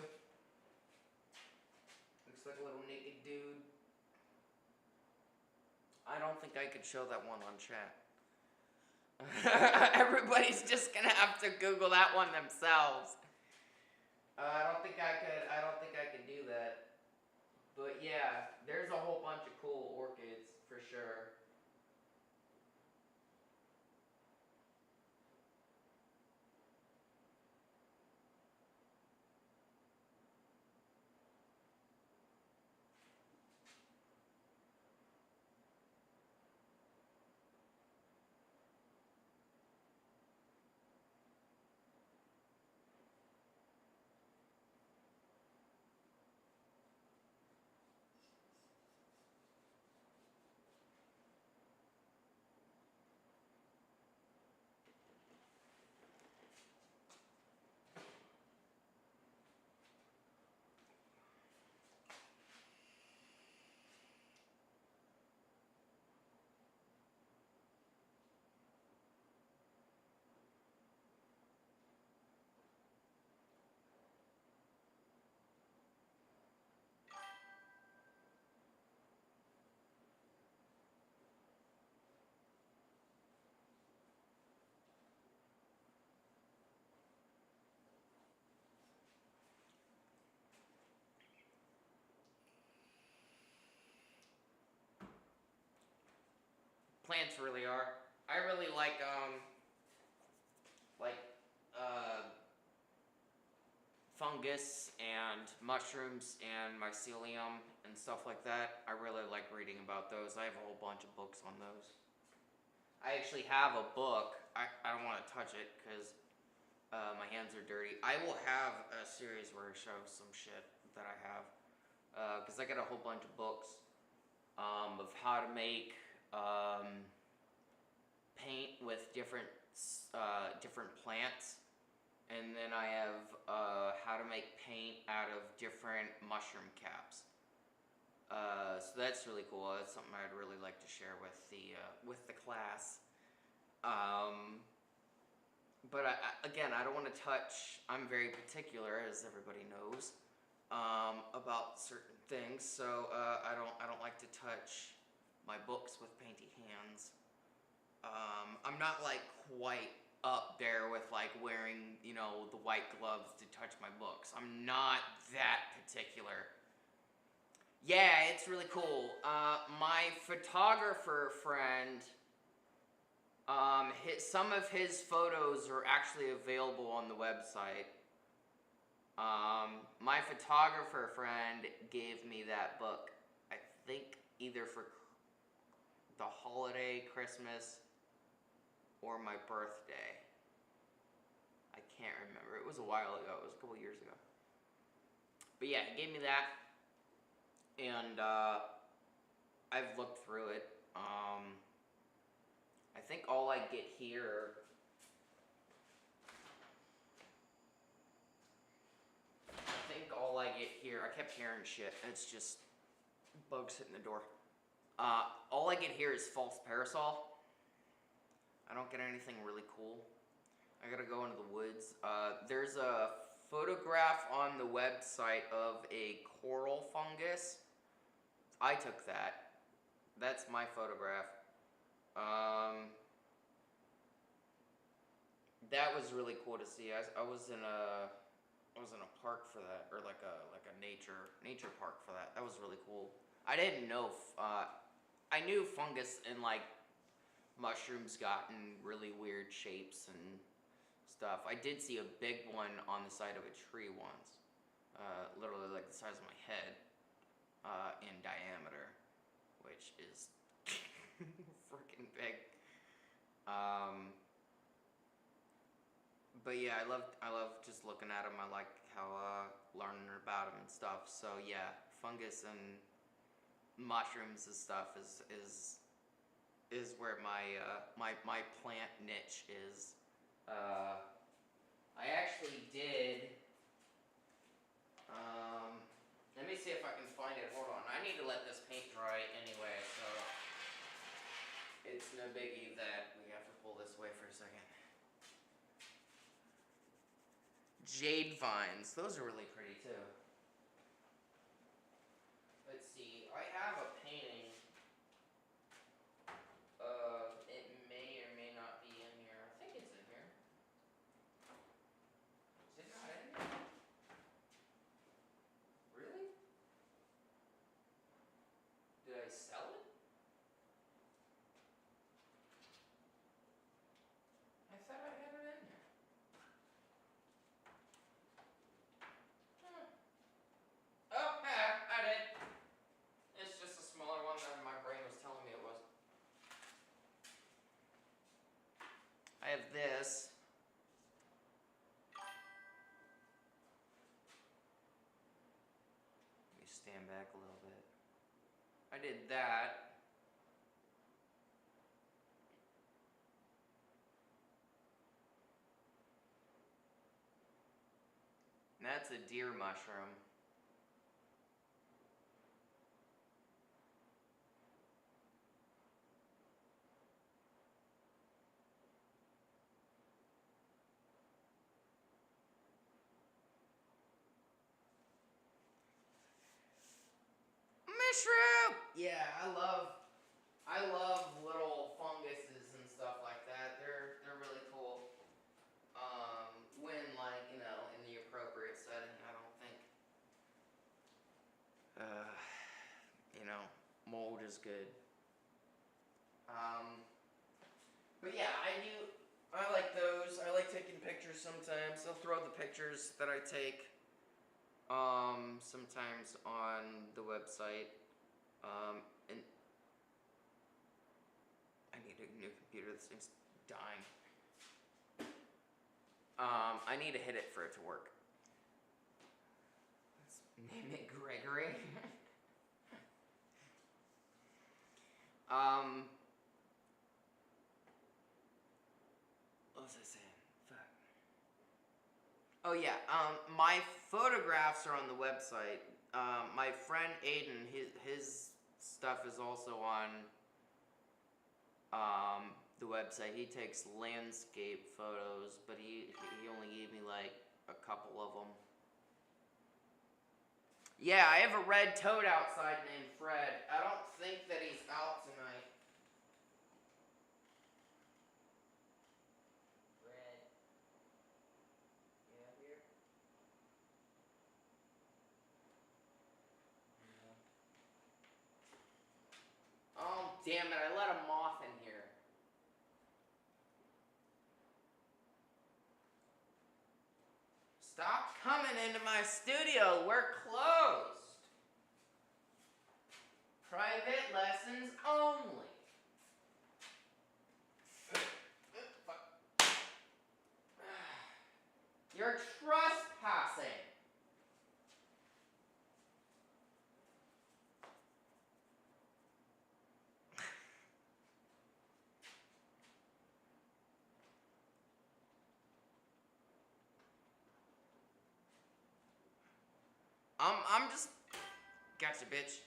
Looks like a little naked dude. I don't think I could show that one on chat. Everybody's just gonna have to Google that one themselves. I don't think I could do that. But yeah, there's a whole bunch of cool orchids for sure. Plants really are. I really like uh fungus and mushrooms and mycelium and stuff like that. I really like reading about those. I have a whole bunch of books on those. I actually have a book. I don't want to touch it because my hands are dirty. I will have a series where I show some shit that I have. Because I got a whole bunch of books of how to make paint with different plants. And then I have how to make paint out of different mushroom caps. So that's really cool. That's something I'd really like to share with the class. But again, I don't want to touch. I'm very particular, as everybody knows, about certain things. So I don't like to touch my books with painty hands. I'm not like quite up there with like wearing, the white gloves to touch my books. I'm not that particular. Yeah, it's really cool. My photographer friend, some of his photos are actually available on the website. My photographer friend gave me that book, I think either for the holiday, Christmas, or my birthday. I can't remember. It was a while ago. It was a couple years ago. But yeah, he gave me that. And I've looked through it. I think all I get here... I kept hearing shit. It's just bugs hitting the door. All I get here is false parasol. I don't get anything really cool. I gotta go into the woods. There's a photograph on the website of a coral fungus. I took that. That's my photograph. That was really cool to see. I was in a park for that, or like a nature park for that. That was really cool. I didn't know. I knew fungus and like mushrooms got in really weird shapes and stuff. I did see a big one on the side of a tree once, literally like the size of my head in diameter, which is freaking big. But yeah, I love just looking at them. I like how learning about them and stuff. So yeah, fungus and mushrooms and stuff is where my plant niche is. I actually did. Let me see if I can find it. Hold on. I need to let this paint dry anyway, so it's no biggie that we have to pull this away for a second. Jade vines. Those are really pretty too. Let's see. I have a painting. It may or may not be in here. I think it's in here. Is it not in here? Really? Did I sell it? I thought I had it in here. Oh, yeah, I did. It's just a smaller one than my brain was telling me it was. I have this. Let me stand back a little bit. I did that. And that's a deer mushroom. Mushroom! Yeah, I love little funguses and stuff like that. They're really cool. When like, you know, in the appropriate setting, I don't think you know, mold is good. But yeah, I like those. I like taking pictures sometimes. I'll throw the pictures that I take sometimes on the website. And I need a new computer. This thing's dying. I need to hit it for it to work. Let's name it Gregory. What was I saying? Fuck. Oh yeah, my photographs are on the website. My friend Aiden, his stuff is also on the website. He takes landscape photos, but he only gave me like a couple of them. Yeah, I have a red toad outside named Fred. I don't think that he's out tonight. Fred. You out here? No. Oh, damn it, I let a moth in here. Stop coming into my studio. We're closed. Private lessons only. You're trespassing. I'm just, gotcha, bitch.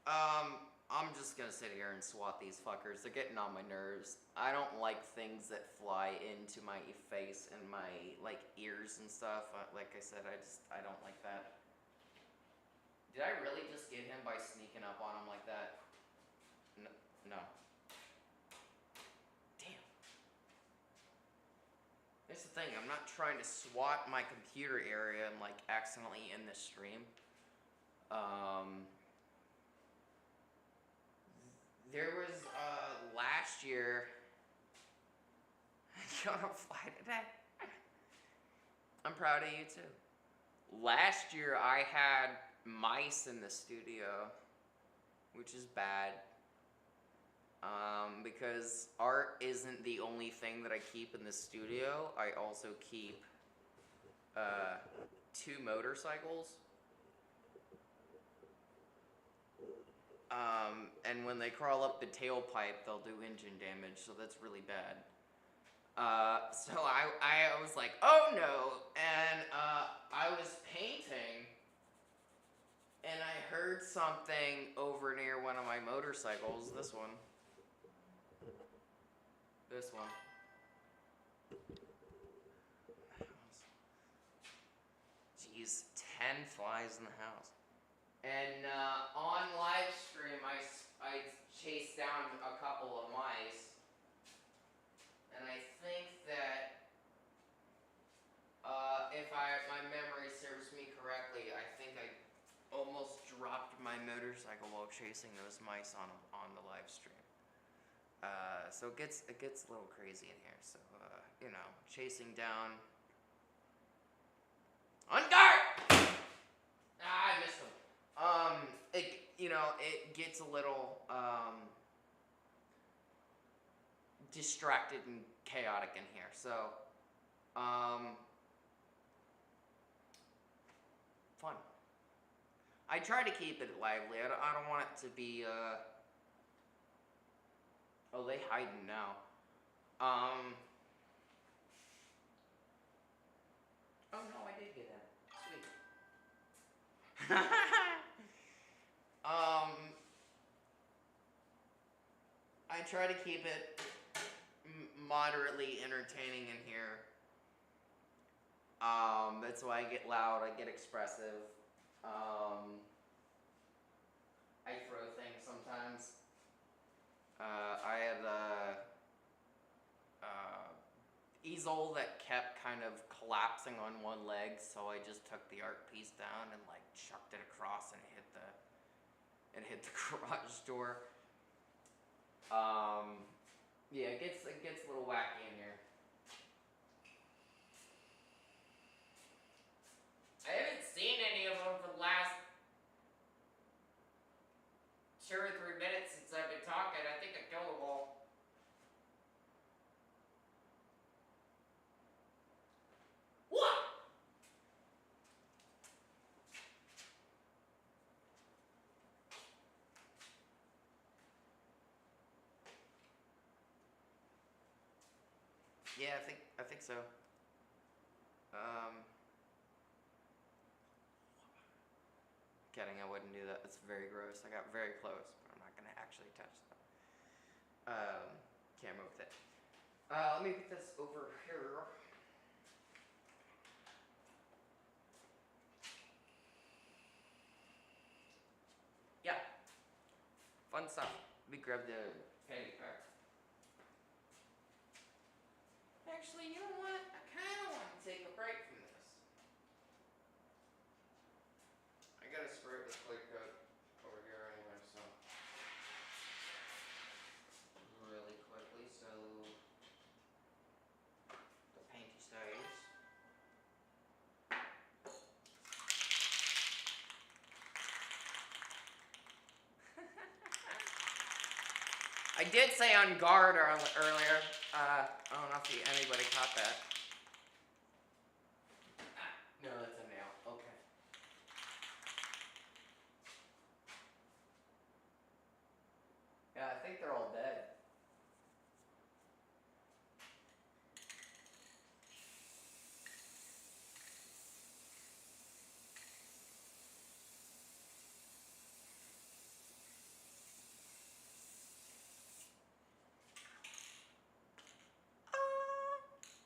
I'm just gonna sit here and swat these fuckers. They're getting on my nerves. I don't like things that fly into my face and my, like, ears and stuff. Like I said, I don't like that. Did I really just get him by sneaking up on him like that? No. Damn. Here's the thing, I'm not trying to swat my computer area and, like, accidentally end the stream. There was, last year... You wanna fly today? I'm proud of you, too. Last year, I had mice in the studio, which is bad. Because art isn't the only thing that I keep in the studio. I also keep, 2 motorcycles. And when they crawl up the tailpipe, they'll do engine damage, so that's really bad. So I was like, oh no, and I was painting, and I heard something over near one of my motorcycles, this one. Jeez, 10 flies in the house. And on live stream, I chased down a couple of mice, and I think that if my memory serves me correctly, I think I almost dropped my motorcycle while chasing those mice on the live stream. So it gets a little crazy in here. So you know, chasing down. On guard! I missed him. It gets a little distracted and chaotic in here. So, fun. I try to keep it lively. I don't want it to be. Oh, they hiding now. Oh no, I did get in. Sweet. I try to keep it moderately entertaining in here. That's why I get loud, I get expressive. I throw things sometimes. I had a easel that kept kind of collapsing on one leg, so I just took the art piece down and like chucked it across and hit the garage door. Yeah, it gets a little wacky in here. I haven't seen any of them for the last 2 or 3 minutes since I've been talking. I think I killed them all. What? Yeah, I think so. Kidding, I wouldn't do that. That's very gross. I got very close, but I'm not gonna actually touch that. Camera with it. Let me put this over here. Yeah. Fun stuff. Let me grab the candy pack. Actually, you know what? I kind of want to take a break from this. I gotta spray this clear coat over here anyway, so. Really quickly, so the painty stays. I did say on guard earlier. I don't know if anybody caught that. No, that's a nail. Okay. Yeah, I think they're all dead.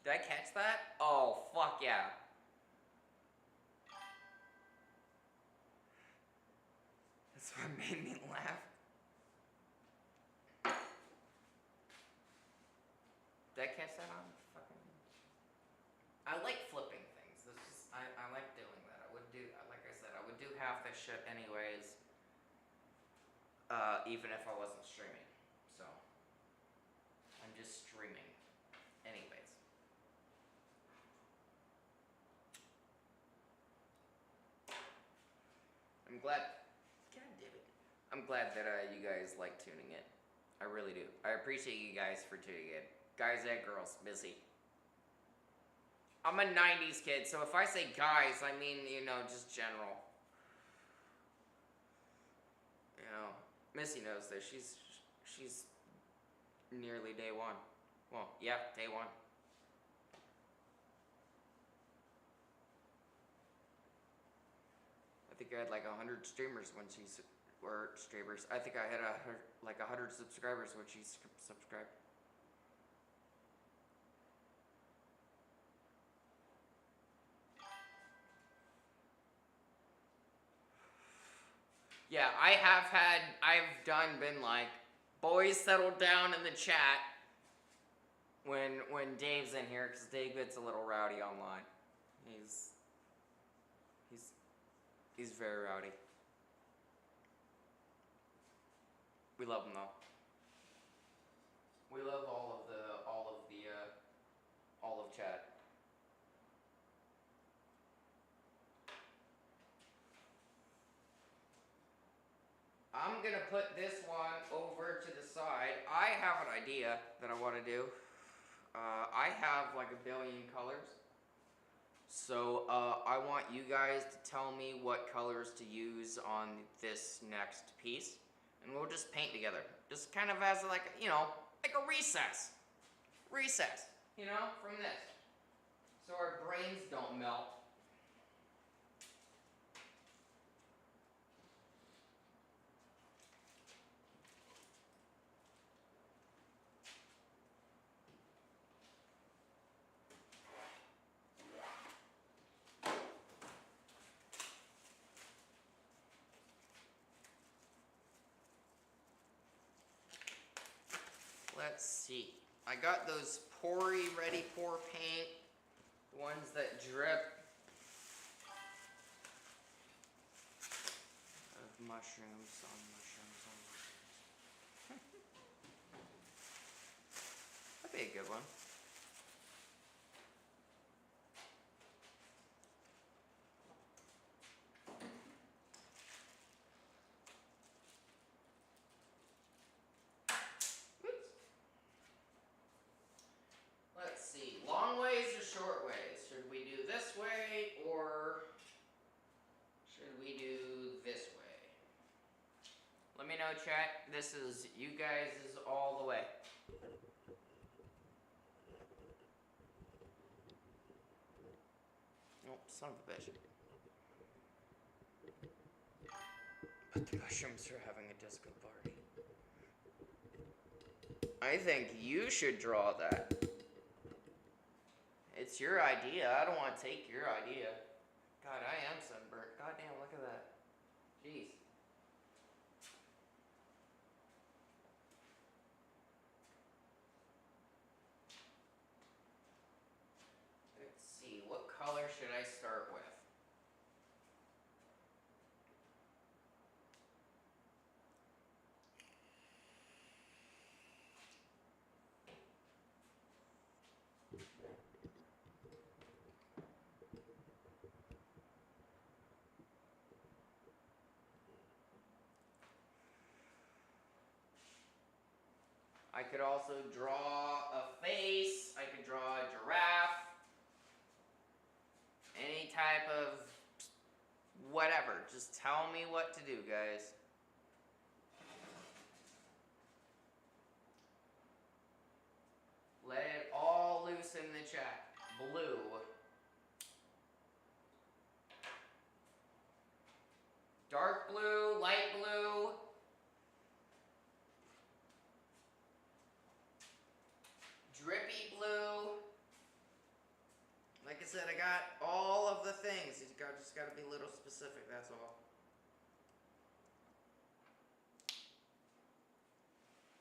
Did I catch that? Oh, fuck yeah. That's what made me laugh. Did I catch that on fucking... I like flipping things. I like doing that. I would do, like I said, I would do half this shit anyways. Even if I wasn't streaming. So, I'm just streaming. Anyways. I'm glad. God damn it. I'm glad that you guys like tuning in. I really do. I appreciate you guys for tuning in. Guys and girls, busy. I'm a 90s kid, so if I say guys, I mean, just general. Missy knows this. She's nearly day one. Well, yeah, day one. I think I had like 100 streamers when or streamers. I think I had like 100 subscribers when she subscribed. Yeah, I've been like, boys settle down in the chat when Dave's in here, because Dave gets a little rowdy online. He's very rowdy. We love him though. We love all of chat. I'm gonna put this one over to the side. I have an idea that I want to do. I have like a billion colors. So I want you guys to tell me what colors to use on this next piece. And we'll just paint together. Just kind of as like, you know, like a recess. Recess, you know, from this. So our brains don't melt. Let's see. I got those Pori Ready Pour paint, ones that drip of mushrooms on mushrooms on mushrooms. That'd be a good one. Let's see, long ways or short ways? Should we do this way or should we do this way? Let me know, chat. This is you guys is all the way. Oh, son of a bitch. But the mushrooms are having a disco party. I think you should draw that. It's your idea. I don't want to take your idea. God, I am sunburnt. God damn, look at that. Jeez. Let's see. What color should I start with? I could also draw a face. I could draw a giraffe. Any type of whatever. Just tell me what to do, guys. Let it all loose in the chat. Blue. Dark blue, light blue. Drippy blue. Like I said, I got all of the things. You just got to be a little specific, that's all.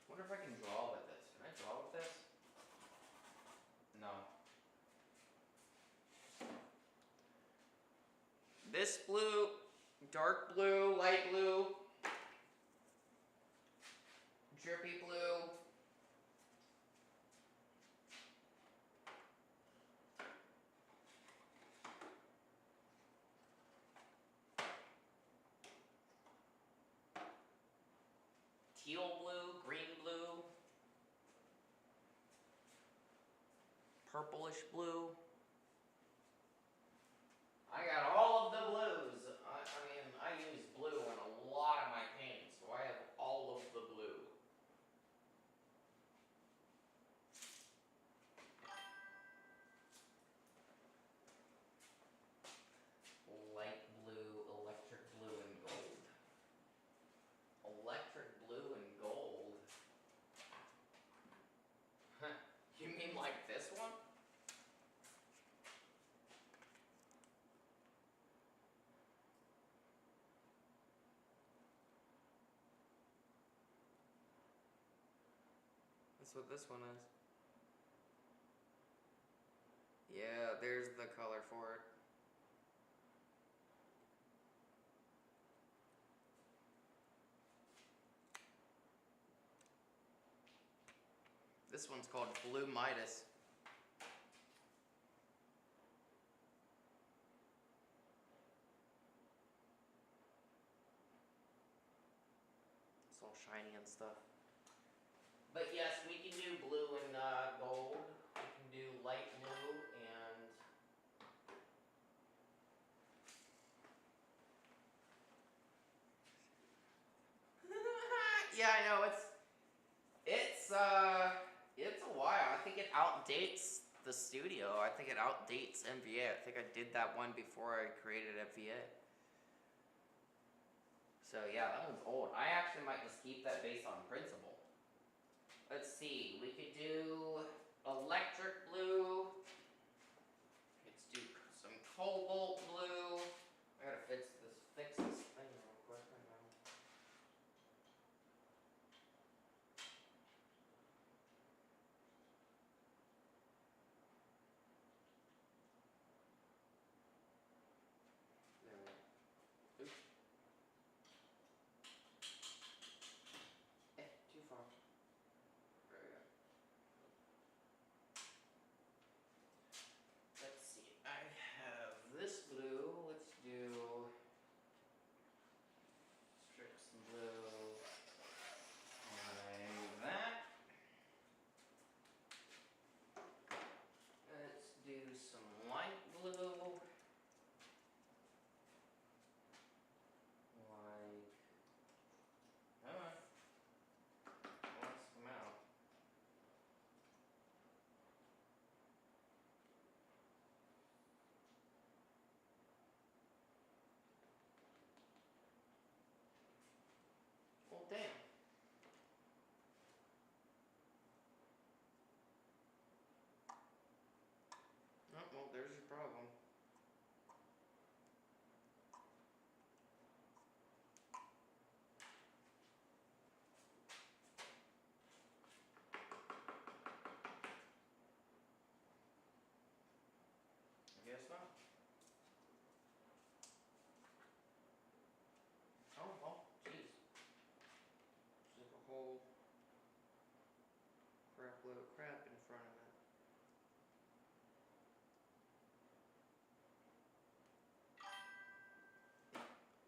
Wonder if I can draw with this. Can I draw with this? No. This blue, dark blue, light blue, drippy blue. Teal blue, green blue, purplish blue. I got all of the blues. I mean, I use blue in a lot of my paintings, so I have all That's what this one is. Yeah, there's the color for it. This one's called Blue Midas. It's all shiny and stuff. But yes, we can do blue and gold. We can do light blue and yeah, I know it's a while. I think it outdates the studio. I think it outdates MVA. I think I did that one before I created MVA. So yeah, that one's old. I actually might just keep that based on principle. Let's see, we could do electric blue. Let's do some cobalt blue. I gotta fix this thing real quick. Hang on. There we go. Oops. Too far. There we go. Let's see. I have this blue. Let's do strips blue like that. Let's do some light blue. Like, come on. Let's come out. Well, damn. Oh, well, there's your problem. I guess not. Oh, well, jeez. There's like a whole crap load of crap in front of it.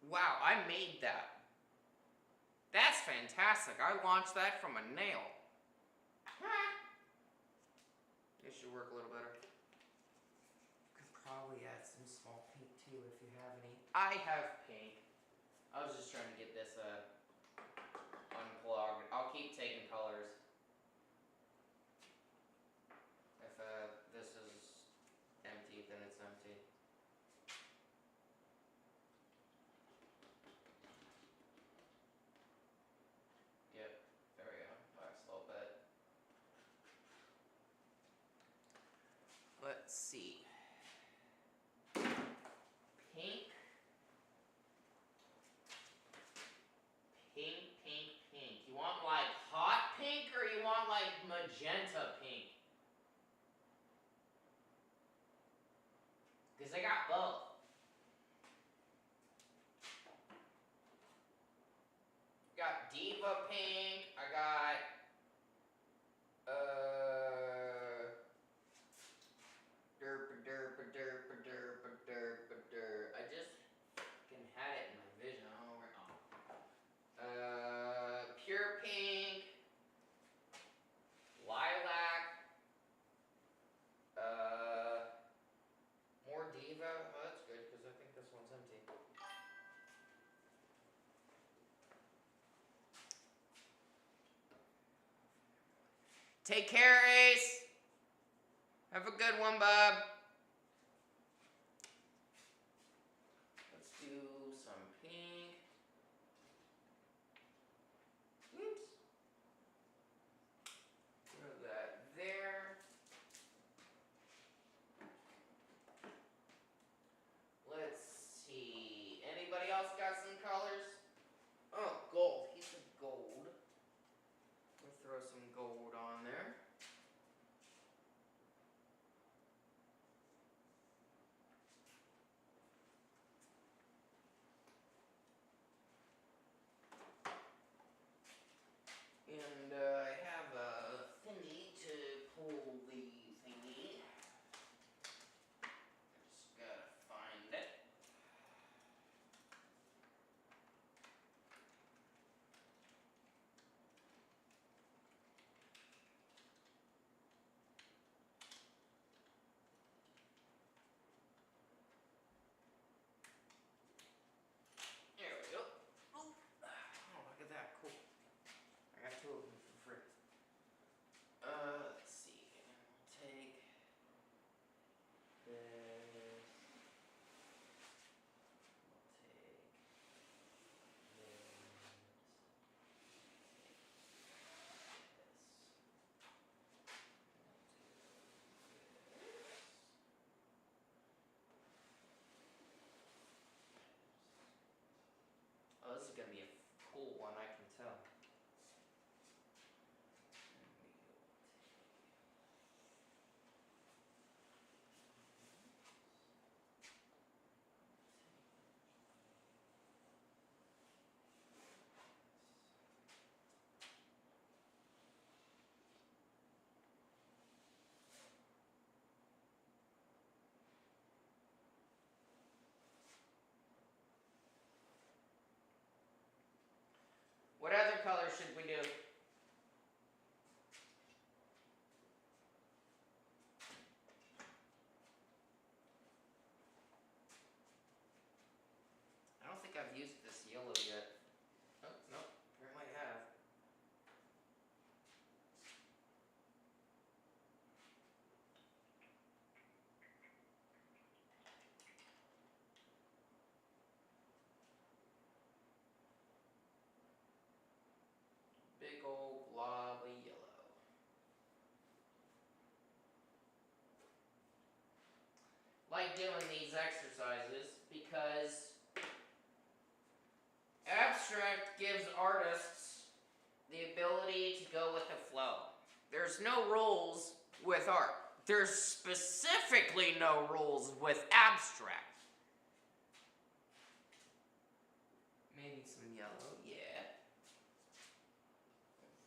Wow, I made that. That's fantastic. I launched that from a nail. It should work a little better. Could probably add some small pink too if you have any. I have pink. I was just trying to get this unplugged. I'll keep taking colors. If this is empty, then it's empty. Yep, there we go. Last little bit. Let's see. Pink. Pink, pink, pink. You want like hot pink or you want like magenta pink? Because I got both. Got Diva pink. I got derpa derpa derpa derpa derpa der. I just fucking had it in my vision. I don't know where. Oh. Pure pink. Lilac. More Diva. Oh, that's good because I think this one's empty. Take care, Ace. Have a good one, bub. Let's do some pink. Oops. Put that there. Let's see. Anybody else got some colors? Oh, gold. He said gold. We'll throw some gold on there. we do? I don't think I've used this yellow yet. Oh, no, apparently I have. Big old glob of yellow. Like doing these exercises because abstract gives artists the ability to go with the flow. There's no rules with art. There's specifically no rules with abstract. Maybe some yellow, yeah.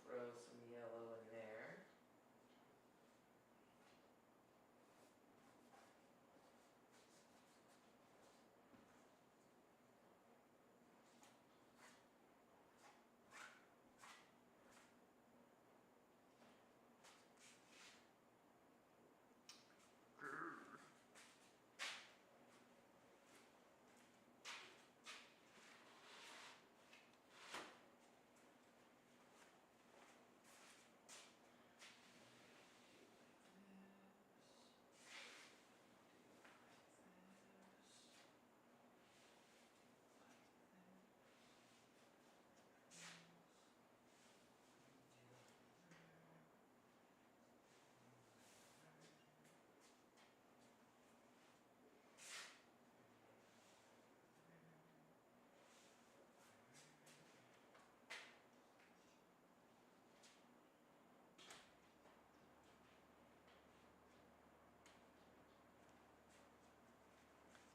Throw some yellow in there.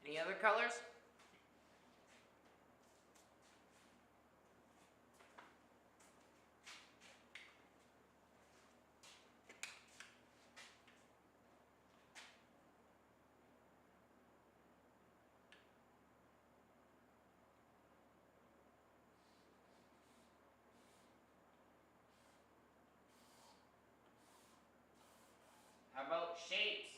Any other colors? How about shapes?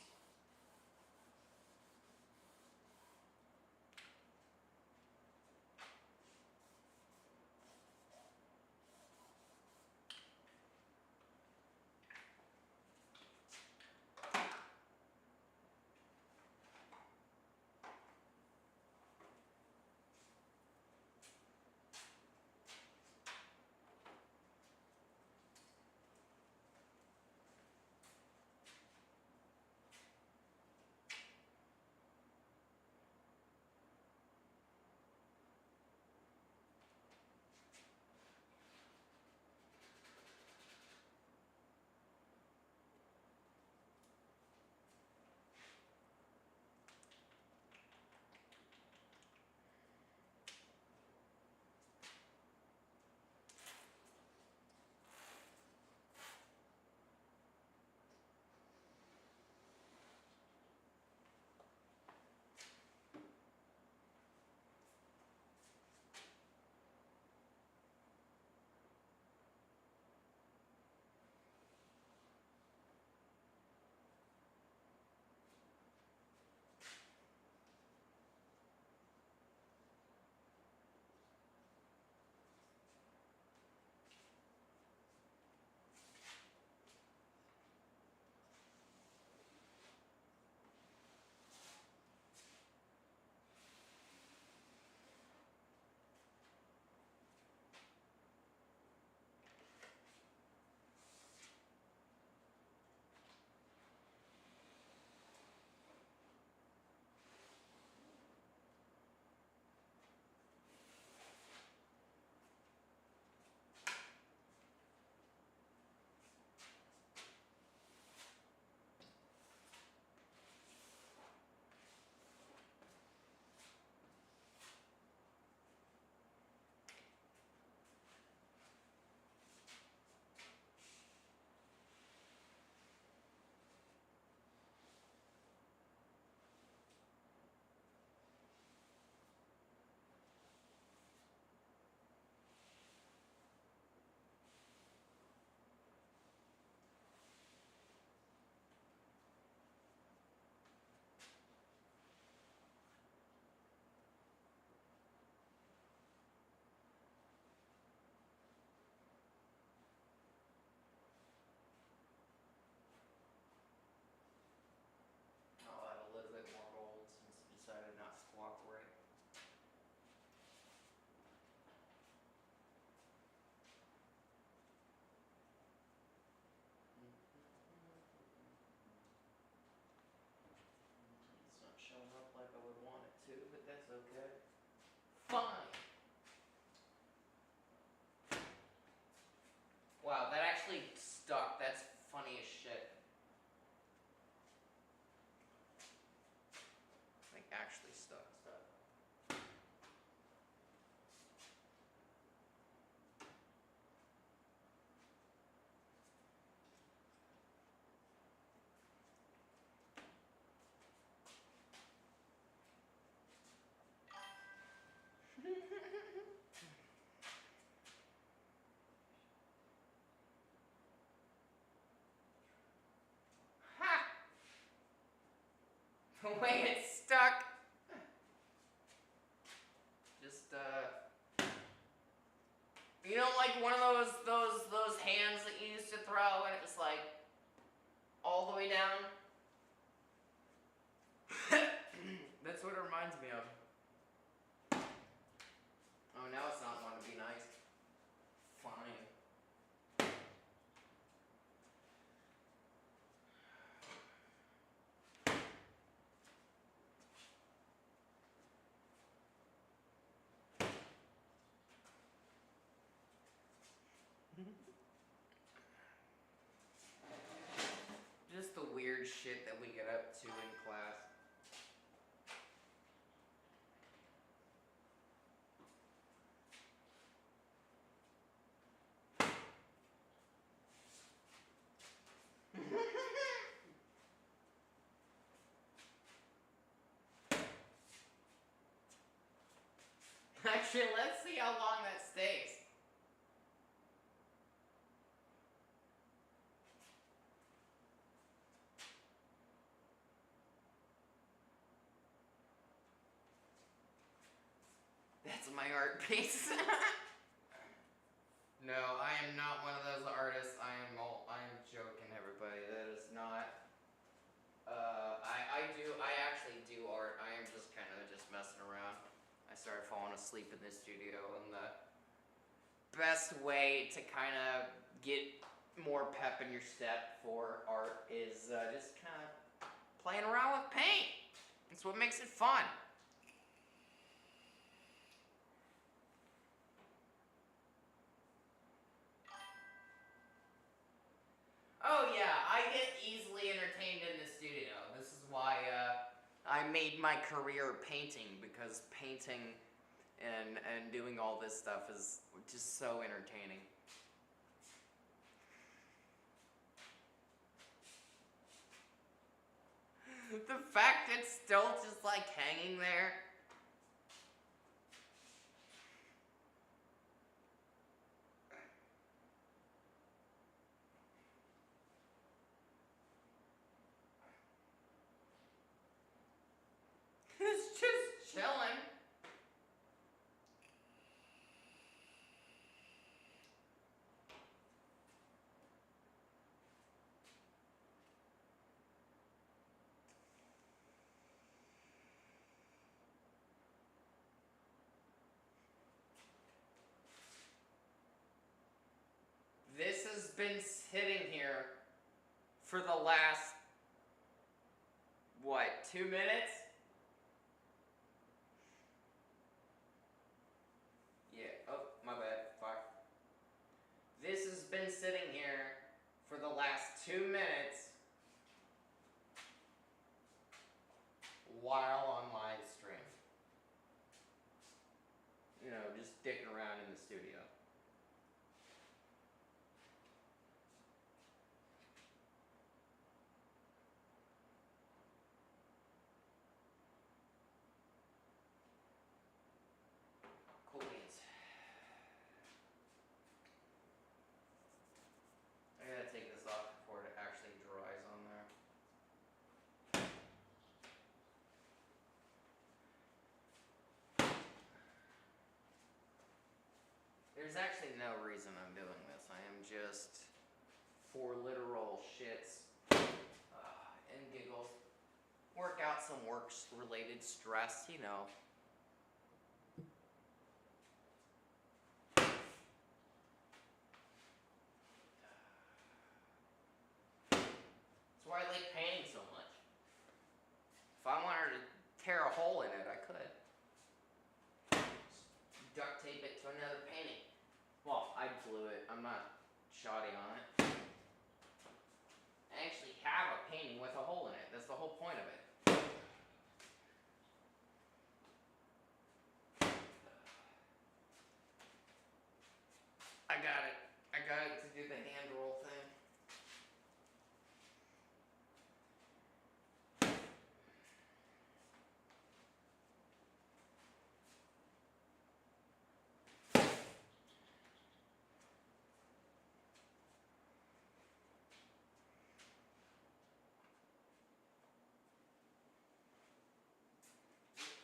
funny as shit. Like, actually stuck. Ha! The way it's stuck. Just you know, like one of those hands that you used to throw and it was like all the way down. That's what it reminds me of. Oh, now it's not wanting to be nice. Fine. Just the weird shit that we get up to in class. Actually, let's see how long that stays. That's my art piece. No, I am not one of those artists. I am joking, everybody. That is not. I actually do art. I am just kind of just messing around. I started falling asleep in this studio, and the best way to kind of get more pep in your step for art is just kind of playing around with paint. That's what makes it fun. Oh yeah, I get easily entertained in the studio. This is why I made my career painting, because painting and doing all this stuff is just so entertaining. The fact it's still just like hanging there. It's just chilling. This has been sitting here for the last, what, 2 minutes? Yeah, oh, my bad, fuck. This has been sitting here for the last 2 minutes while on live stream. You know, just dicking around in the studio. Cool beans. I gotta take this off before it actually dries on there. There's actually no reason I'm doing this. I am just for literal shits and giggles. Work out some work-related stress, you know. That's why I like painting so much. If I wanted to tear a hole in it, I could. Just duct tape it to another painting. Well, I blew it. I'm not shoddy on it. I actually have a painting with a hole in it. That's the whole point of it. I got it. I got it to do the hand roll thing.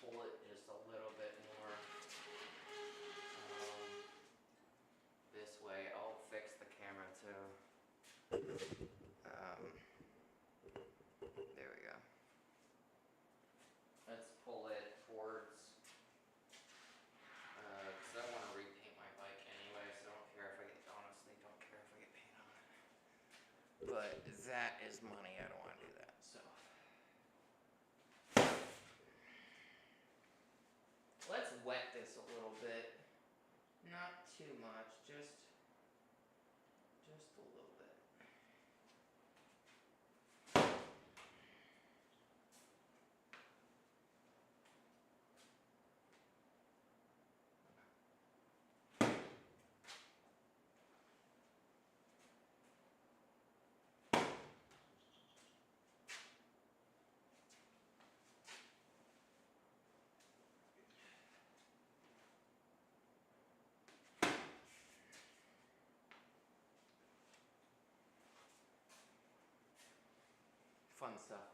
Pull it just a little bit more this way. I'll fix the camera too. There we go. Let's pull it towards, because I want to repaint my bike anyway, so I don't care if I get, honestly don't care if I get paint on it. But that is money, I don't want to do that, so. Let's wet this a little bit. Not too much, just a little bit. Fun stuff.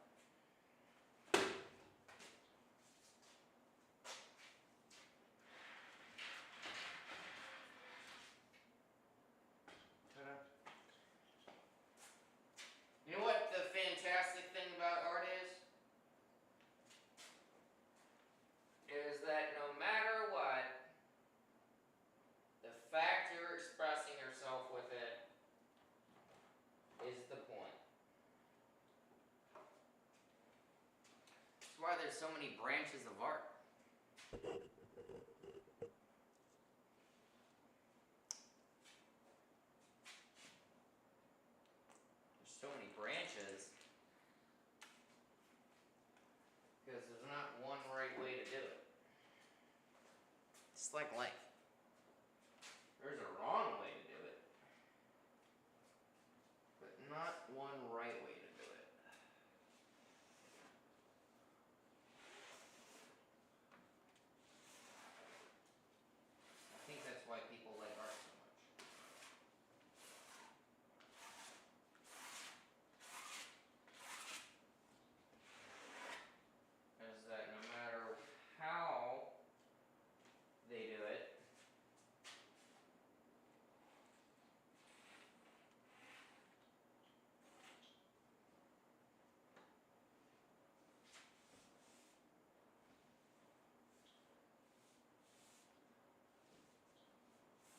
Ta-da. You know what the fantastic thing about art is? Is that no matter what, the fact you're expressing yourself with it is the point. That's why there's so many branches of art. There's so many branches because there's not one right way to do it. It's like life. There's a wrong way to do it, but not one right way to do it. I think that's why people like art so much. Is that no matter how they do it,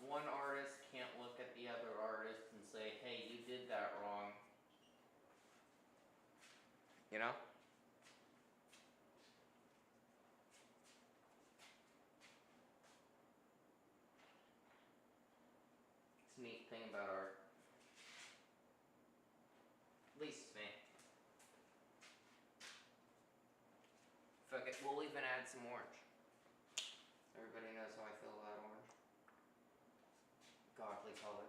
one artist can't look at the other artist and say, hey, you did that wrong. You know? It's a neat thing about art. At least it's me. Fuck it, we'll even add some orange. Everybody knows how I feel about orange. Godly color.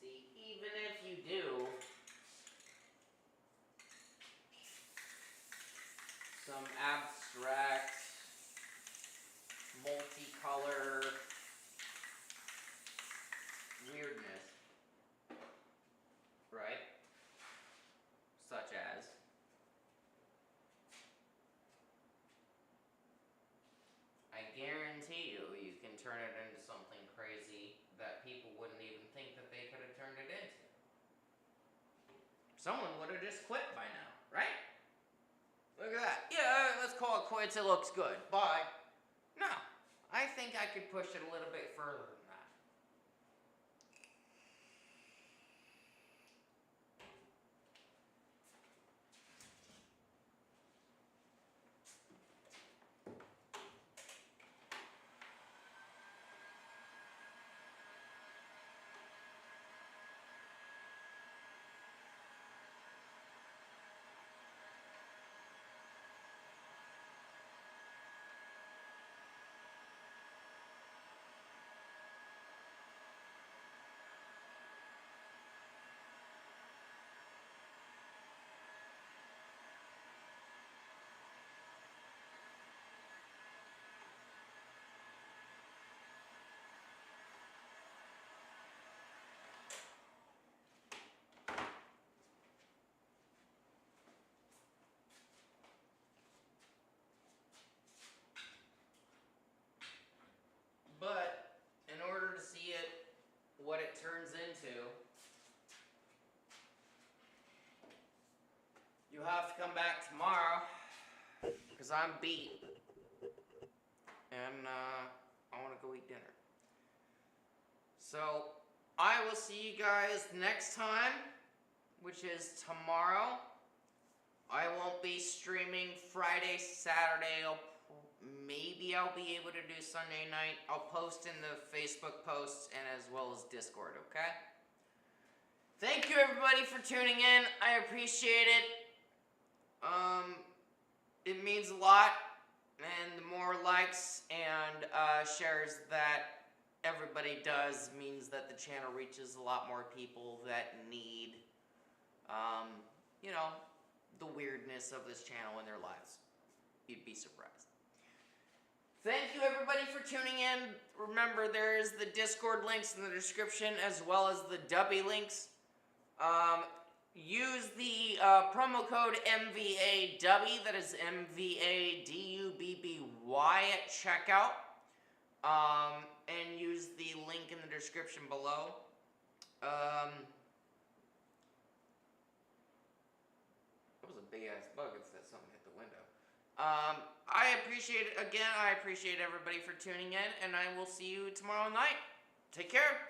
See, even if you do some abstract, multicolor weirdness, right? Such as turn it into something crazy that people wouldn't even think that they could have turned it into. Someone would have just quit by now, right? Look at that. Yeah, let's call it quits. It looks good. Bye. No, I think I could push it a little bit further than that. But in order to see it, what it turns into, you have to come back tomorrow, because I'm beat, and I want to go eat dinner. So, I will see you guys next time, which is tomorrow. I won't be streaming Friday, Saturday. Maybe I'll be able to do Sunday night. I'll post in the Facebook posts and as well as Discord, okay? Thank you everybody for tuning in. I appreciate it. It means a lot. And the more likes and shares that everybody does means that the channel reaches a lot more people that need, you know, the weirdness of this channel in their lives. You'd be surprised. Thank you everybody for tuning in. Remember, there's the Discord links in the description as well as the Dubby links. Use the promo code MVADubby, that is MVADUBBY at checkout. And use the link in the description below. That was a big ass bug if that something hit the window. I appreciate it again. I appreciate everybody for tuning in, and I will see you tomorrow night. Take care.